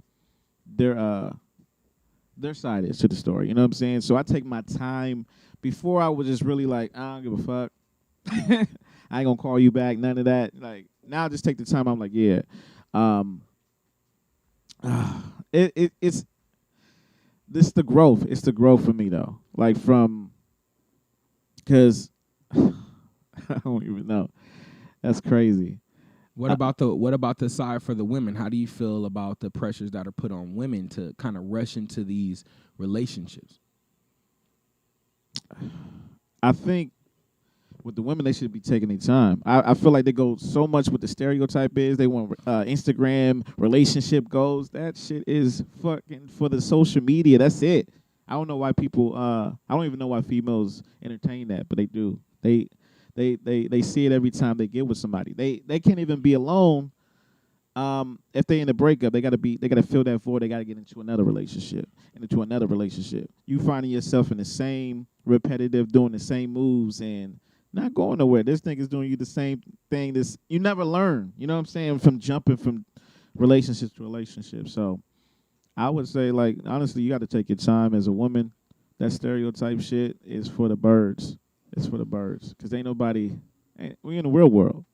H: side is to the story. You know what I'm saying? So I take my time. Before I was just really like, I don't give a fuck. I ain't gonna call you back, none of that. Like now I just take the time. I'm like, yeah. It's this the growth. It's the growth for me though. Like because I don't even know. That's crazy.
E: What about the side for the women? How do you feel about the pressures that are put on women to kind of rush into these relationships?
H: I think with the women, they should be taking their time. I feel like they go so much with the stereotype is. They want Instagram relationship goals. That shit is fucking for the social media. That's it. I don't know why people. I don't even know why females entertain that, but they do. They see it every time they get with somebody. They can't even be alone. If they in a breakup, they gotta fill that void. They gotta get into another relationship, You finding yourself in the same repetitive, doing the same moves and not going nowhere. This thing is doing you the same thing. This you never learn. You know what I'm saying? From jumping from relationship to relationship. So I would say, like, honestly, you got to take your time as a woman. That stereotype shit is for the birds. It's for the birds because ain't nobody. We in the real world.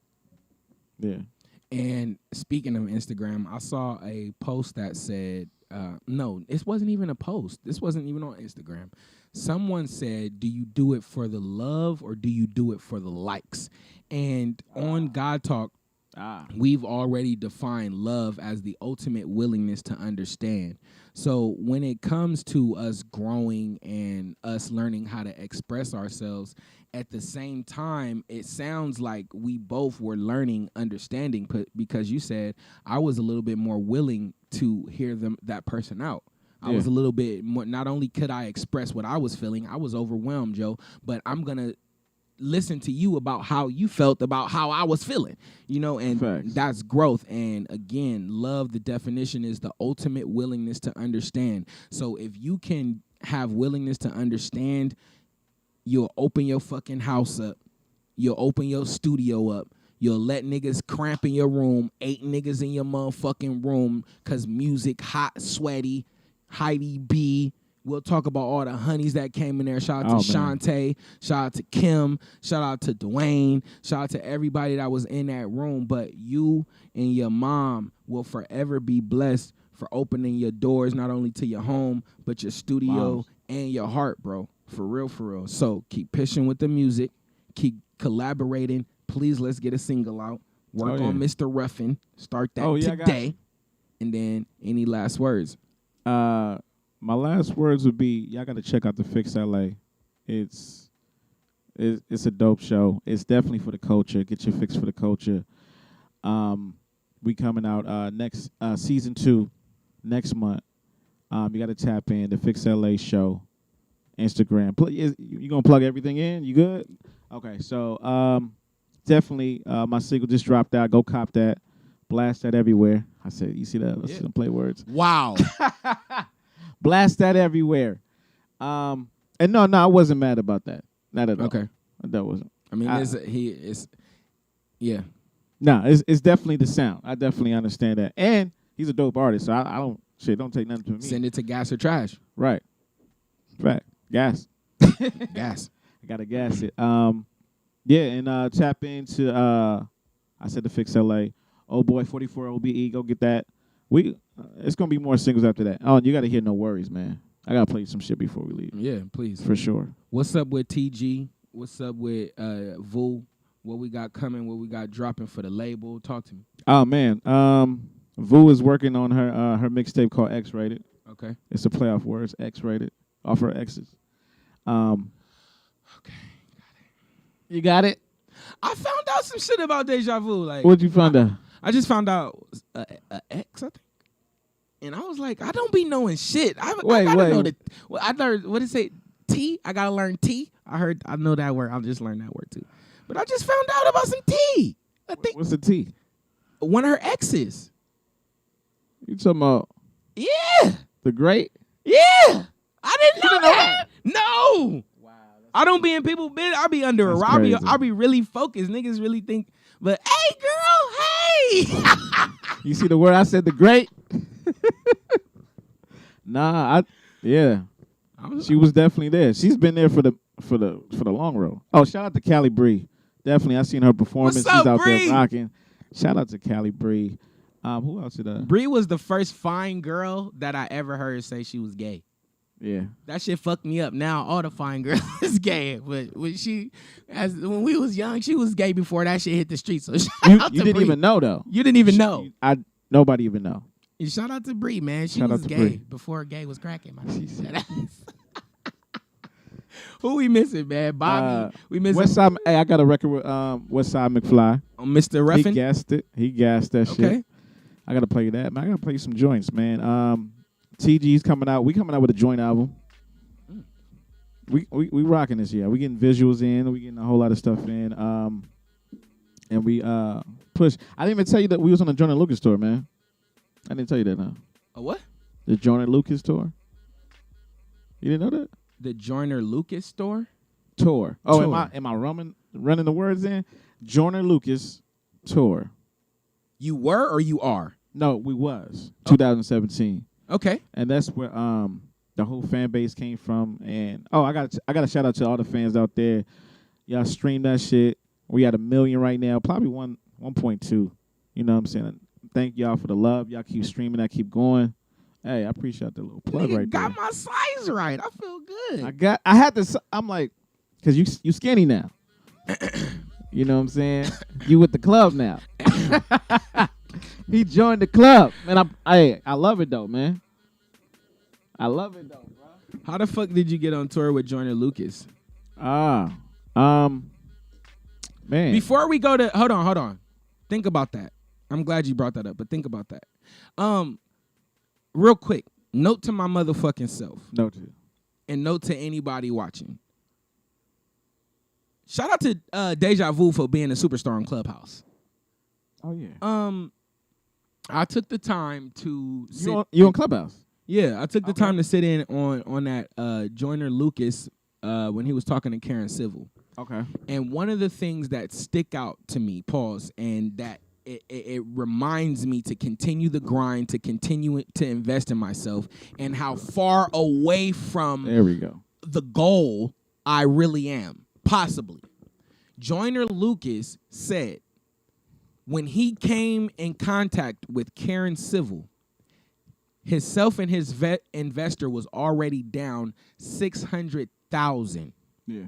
H: Yeah.
E: And speaking of Instagram, I saw a post that said, no, this wasn't even a post. This wasn't even on Instagram. Someone said, do you do it for the love or do you do it for the likes? And on God Talk, we've already defined love as the ultimate willingness to understand. So when it comes to us growing and us learning how to express ourselves, at the same time, it sounds like we both were learning understanding because you said I was a little bit more willing to hear that person out. I was a little bit more, not only could I express what I was feeling, I was overwhelmed, Joe, but I'm going to listen to you about how you felt about how I was feeling, you know, and that's growth. And again, love, the definition is the ultimate willingness to understand. So if you can have willingness to understand, you'll open your fucking house up. You'll open your studio up. You'll let niggas cramp in your room, 8 niggas in your motherfucking room, because music hot, sweaty, Heidi B. We'll talk about all the honeys that came in there. Shout out to Shantae. Shout out to Kim. Shout out to Dwayne. Shout out to everybody that was in that room. But you and your mom will forever be blessed for opening your doors, not only to your home, but your studio and your heart, bro. For real, for real. So keep pushing with the music. Keep collaborating. Please, let's get a single out. Work on Mr. Ruffin. Start that today. And then any last words?
H: My last words would be, y'all got to check out the Fix LA. It's a dope show. It's definitely for the culture. Get your fix for the culture. We coming out next season 2 next month. You got to tap in the Fix LA show, Instagram. You gonna plug everything in? You good? Okay, so definitely my single just dropped out. Go cop that. Blast that everywhere. I said, you see that? Let's see them play words.
E: Wow.
H: Blast that everywhere. And no, I wasn't mad about that. Not at all.
E: Okay.
H: That wasn't.
E: I mean, yeah.
H: No, it's definitely the sound. I definitely understand that. And he's a dope artist, so I don't take nothing to me.
E: Send it to gas or trash.
H: Right. Fact. Gas.
E: Gas.
H: I gotta gas it. Yeah, and tap into I said the Fix LA. Oh boy, 44 OBE, go get that. It's gonna be more singles after that. Oh, you gotta hear No Worries, man. I gotta play some shit before we leave.
E: Yeah, please.
H: For sure.
E: What's up with TG? What's up with Vu? What we got coming? What we got dropping for the label? Talk to me.
H: Oh man, Vu is working on her mixtape called X-Rated.
E: Okay.
H: It's a play off words, X-rated, off her exes. Okay, you got it.
E: I found out some shit about Deja Vu. Like,
H: What'd you find out?
E: I just found out a ex, I think. And I was like, I don't be knowing shit. I gotta know I learned, what is it? T? I gotta learn T. I know that word. I'll just learn that word too. But I just found out about some T. I think
H: What's the T?
E: one of her exes.
H: You talking about
E: Yeah.
H: the great?
E: Yeah. I didn't know that. No. Wow. I don't be in people business. I be under a
H: That's
E: rock.
H: crazy.
E: I be really focused. Niggas really think, but hey, girl, hey.
H: You see the word I said, the great? Nah, she was definitely there. She's been there for the long road. Oh, shout out to Callie Bree. Definitely, I seen her performance.
E: What's up,
H: She's out
E: Bree?
H: there rocking. Shout out to Callie Bree. Who else did
E: Bree was the first fine girl that I ever heard say she was gay.
H: Yeah.
E: That shit fucked me up. Now all the fine girls is gay, but when we was young, she was gay before that shit hit the streets. So
H: You didn't even know though.
E: You didn't even know.
H: Nobody even know.
E: Shout out to Bree, man. She
H: Shout
E: was
H: out to
E: gay
H: Bree.
E: before gay was cracking. Man. Who we missing, man? Bobby. We missing
H: Westside. Hey, I got a record with Westside McFly.
E: Mr. Ruffin.
H: He gassed it. He gassed that shit.
E: Okay.
H: I gotta play that, man. I gotta play some joints, man. TG's coming out. We coming out with a joint album. We rocking this year. We getting visuals in. We getting a whole lot of stuff in. And we push. I didn't even tell you that we was on the Joyner Lucas tour, man. I didn't tell you that, no.
E: A what?
H: The Joyner Lucas tour. You didn't know that?
E: The Joyner Lucas store?
H: Tour. Oh,
E: Tour.
H: am I running the words in? Joyner Lucas tour.
E: You were or you are?
H: No, we was 2017.
E: Okay.
H: And that's where the whole fan base came from. And I got a shout out to all the fans out there. Y'all stream that shit. We at 1 million right now, probably 1.2. You know what I'm saying? Thank y'all for the love. Y'all keep streaming that, keep going. Hey, I appreciate the little plug right there.
E: Got my size right. I feel good.
H: I had to. I'm like, cause you skinny now. You know what I'm saying? You with the club now. He joined the club, and I love it though, man. I love it though, bro.
E: How the fuck did you get on tour with Joyner Lucas?
H: Man.
E: Before we go to hold on. Think about that. I'm glad you brought that up, but think about that. Real quick, note to my motherfucking self.
H: Note to.
E: And note to anybody watching. Shout out to Deja Vu for being a superstar in Clubhouse.
H: Oh yeah.
E: I took the time to
H: you on Clubhouse?
E: Yeah, I took the time to sit in on that Joyner Lucas when he was talking to Karen Civil.
H: Okay.
E: And one of the things that stick out to me, and that it reminds me to continue the grind, to continue to invest in myself, and how far away from the goal I really am, possibly. Joyner Lucas said when he came in contact with Karen Civil, himself and his investor was already down $600,000.
H: Yeah.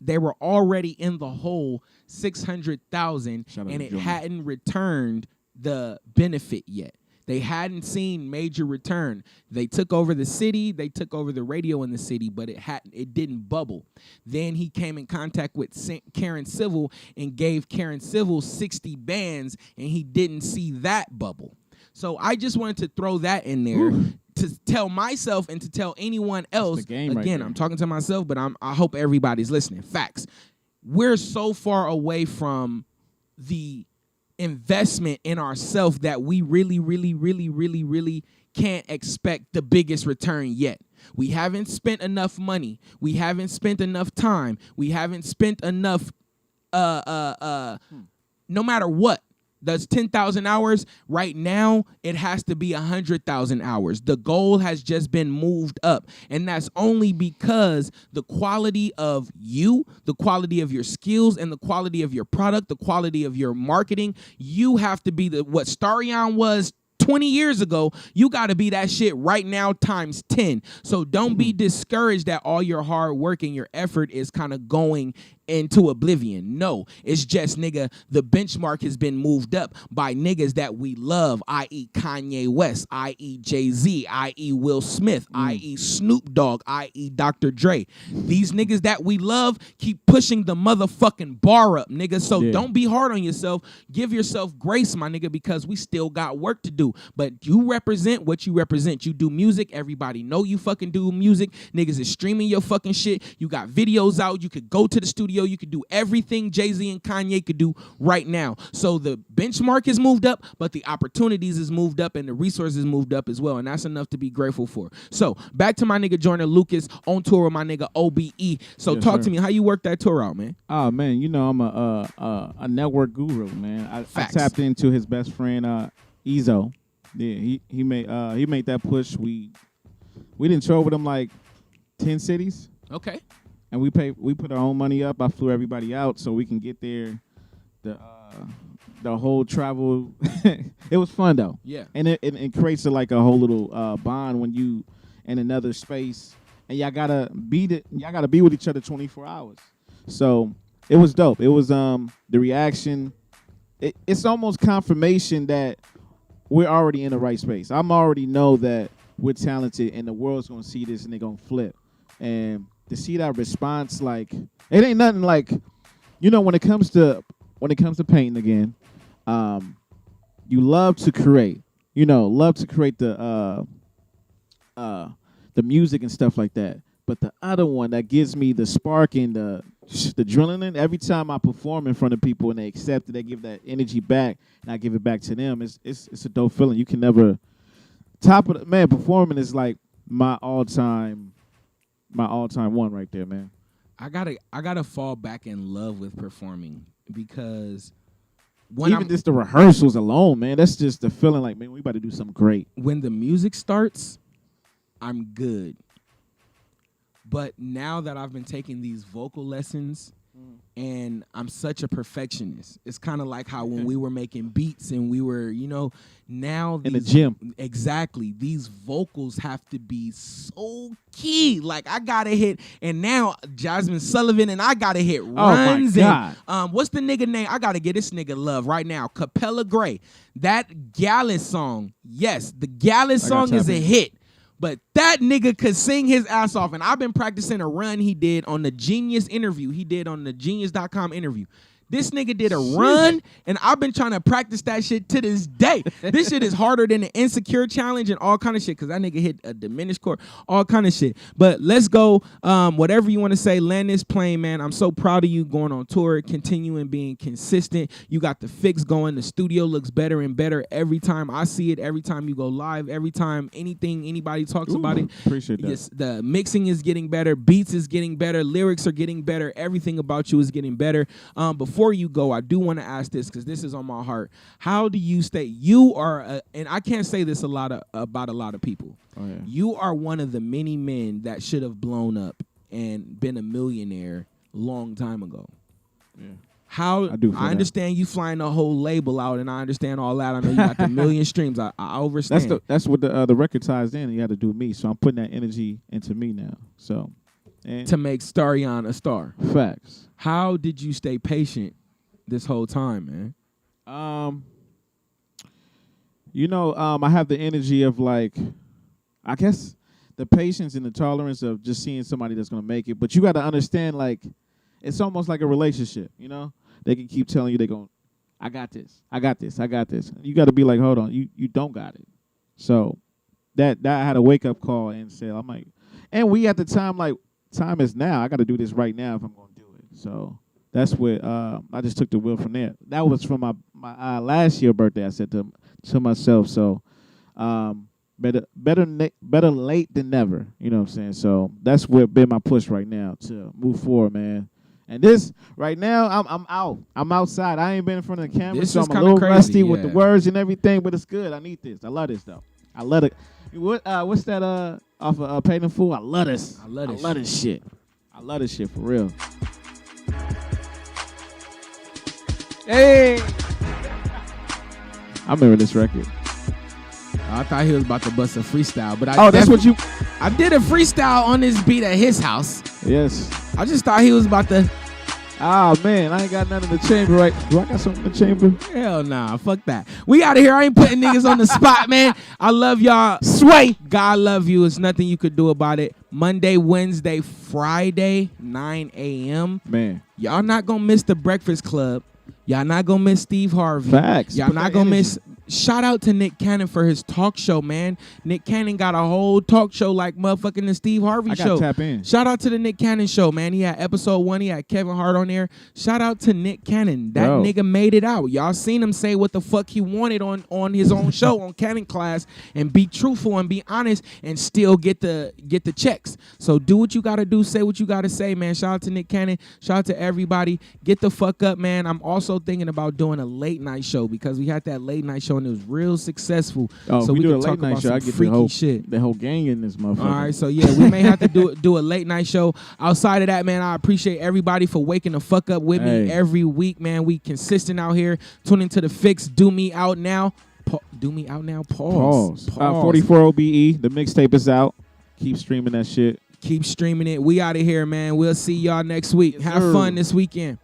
E: They were already in the hole $600,000, and it
H: Joyner.
E: hadn't returned the benefit yet. They hadn't seen major return. They took over the city, they took over the radio in the city, but it didn't bubble. Then he came in contact with Karen Civil and gave Karen Civil 60 bands, and he didn't see that bubble. So I just wanted to throw that in there. To tell myself and to tell anyone else, again, I'm talking to myself, but I hope everybody's listening. Facts. We're so far away from the investment in ourselves that we really, really, really, really, really can't expect the biggest return yet. We haven't spent enough money. We haven't spent enough time. We haven't spent enough, no matter what. That's 10,000 hours. Right now, it has to be 100,000 hours. The goal has just been moved up. And that's only because the quality of you, the quality of your skills, and the quality of your product, the quality of your marketing, you have to be what Starion was 20 years ago. You got to be that shit right now times 10. So don't be discouraged that all your hard work and your effort is kind of going into oblivion. No, it's just, nigga, the benchmark has been moved up by niggas that we love, i.e. Kanye West, i.e. Jay-Z, i.e. Will Smith, i.e. Snoop Dogg, i.e. Dr. Dre. These niggas that we love keep pushing the motherfucking bar up, nigga. So don't be hard on yourself. Give yourself grace, my nigga, because we still got work to do. But you represent what you represent. You do music. Everybody know you fucking do music. Niggas is streaming your fucking shit. You got videos out. You could go to the studio. You could do everything Jay-Z and Kanye could do right now. So the benchmark is moved up, but the opportunities is moved up and the resources moved up as well. And that's enough to be grateful for. So back to my nigga Joyner Lucas on tour with my nigga OBE. So talk to me. How you work that tour out, man?
H: Oh, man, you know I'm a network guru, man. I tapped into his best friend, Ezo. Yeah, he made that push. We didn't tour with him like 10 cities.
E: Okay.
H: And we put our own money up. I flew everybody out so we can get there. The whole travel, it was fun though.
E: Yeah.
H: And it creates a whole little bond when you in another space and y'all gotta be with each other 24 hours. So it was dope. It was the reaction. It's almost confirmation that we're already in the right space. I'm already know that we're talented and the world's gonna see this and they're gonna flip. And to see that response, like, it ain't nothing like, you know, when it comes to painting again, you love to create, the music and stuff like that. But the other one that gives me the spark and the adrenaline, every time I perform in front of people and they accept it, they give that energy back, and I give it back to them. It's a dope feeling. You can never performing is like my all-time one right there, man.
E: I gotta fall back in love with performing because
H: just the rehearsals alone, man, that's just the feeling like, man, we about to do something great.
E: When the music starts, I'm good. But now that I've been taking these vocal lessons and I'm such a perfectionist, it's kind of like how when we were making beats and we were, now
H: in the gym.
E: Exactly. These vocals have to be so key. Like I gotta hit, and now Jasmine Sullivan and I gotta hit runs.
H: Oh my God.
E: And what's the nigga name? I gotta get this nigga love right now. Capella Gray. That Gallus song. Yes, the Gallus song is a hit. But that nigga could sing his ass off. And I've been practicing a run he did on the Genius interview. He did on the Genius.com interview. This nigga did a run, and I've been trying to practice that shit to this day. This shit is harder than the Insecure challenge and all kind of shit, because that nigga hit a diminished chord, all kind of shit. But let's go. Whatever you want to say, land this plane, man. I'm so proud of you going on tour, continuing being consistent. You got the fix going. The studio looks better and better every time I see it, every time you go live, every time anybody talks about it.
H: Appreciate that.
E: Yes, the mixing is getting better. Beats is getting better. Lyrics are getting better. Everything about you is getting better. Before you go, I do want to ask this because this is on my heart. How do you stay? You are, and I can't say this about a lot of people.
H: Oh, yeah.
E: You are one of the many men that should have blown up and been a millionaire long time ago.
H: Yeah.
E: How I understand you flying the whole label out, and I understand all that. I know you got the million streams. I understand.
H: That's what the record ties in. And you had to do me, so I'm putting that energy into me now. So. And
E: to make Starion a star.
H: Facts.
E: How did you stay patient this whole time, man?
H: I have the energy of like, I guess the patience and the tolerance of just seeing somebody that's gonna make it. But you got to understand, like, it's almost like a relationship. They can keep telling you I got this, I got this, I got this. You got to be like, hold on, you don't got it. So that I had a wake up call and said, I'm like, and we at the time like. Time is now. I got to do this right now if I'm going to do it. So that's what I just took the wheel from there. That was from my last year birthday. I said to myself, so better late than never. You know what I'm saying? So that's what been my push right now to move forward, man. And this right now, I'm out. I'm outside. I ain't been in front of the camera, so I'm a little rusty with the words and everything. But it's good. I need this. I love this though. I love it. What's that off of Paid in Full? I love this. I love this shit. I love this shit for real. Hey! I remember this record.
E: I thought he was about to bust a freestyle, but
H: that's what you...
E: I did a freestyle on this beat at his house.
H: Yes.
E: I just thought he was about to...
H: Ah, man, I ain't got nothing in the chamber, right? Do I got something in the chamber?
E: Hell nah, fuck that. We out of here. I ain't putting niggas on the spot, man. I love y'all. Sway. God love you. It's nothing you could do about it. Monday, Wednesday, Friday, 9 a.m.
H: Man.
E: Y'all not going to miss the Breakfast Club. Y'all not going to miss Steve Harvey.
H: Facts.
E: Y'all
H: Put
E: not
H: that
E: going to
H: energy.
E: miss... Shout out to Nick Cannon for his talk show, man. Nick Cannon got a whole talk show like motherfucking the Steve Harvey
H: I
E: show.
H: gotta tap in.
E: Shout out to the Nick Cannon show, man. He had episode 1. He had Kevin Hart on there. Shout out to Nick Cannon. That
H: Bro.
E: nigga made it out. Y'all seen him say what the fuck he wanted on his own show on Cannon Class and be truthful and be honest and still get the checks. So do what you gotta do. Say what you gotta say, man. Shout out to Nick Cannon. Shout out to everybody. Get the fuck up, man. I'm also thinking about doing a late night show because we had that late night show and it was real successful.
H: Oh,
E: so
H: we do
E: can
H: a late
E: talk
H: night
E: about
H: show.
E: some
H: I get
E: freaky shit.
H: the whole gang in this motherfucker.
E: All right, so yeah, we may have to do a late night show. Outside of that, man, I appreciate everybody for waking the fuck up with me every week, man. We consistent out here. Tune into The Fix. Do me out now. Do me out now. Pause.
H: 44 OBE. The mixtape is out. Keep streaming that shit.
E: Keep streaming it. We out of here, man. We'll see y'all next week. Have fun this weekend.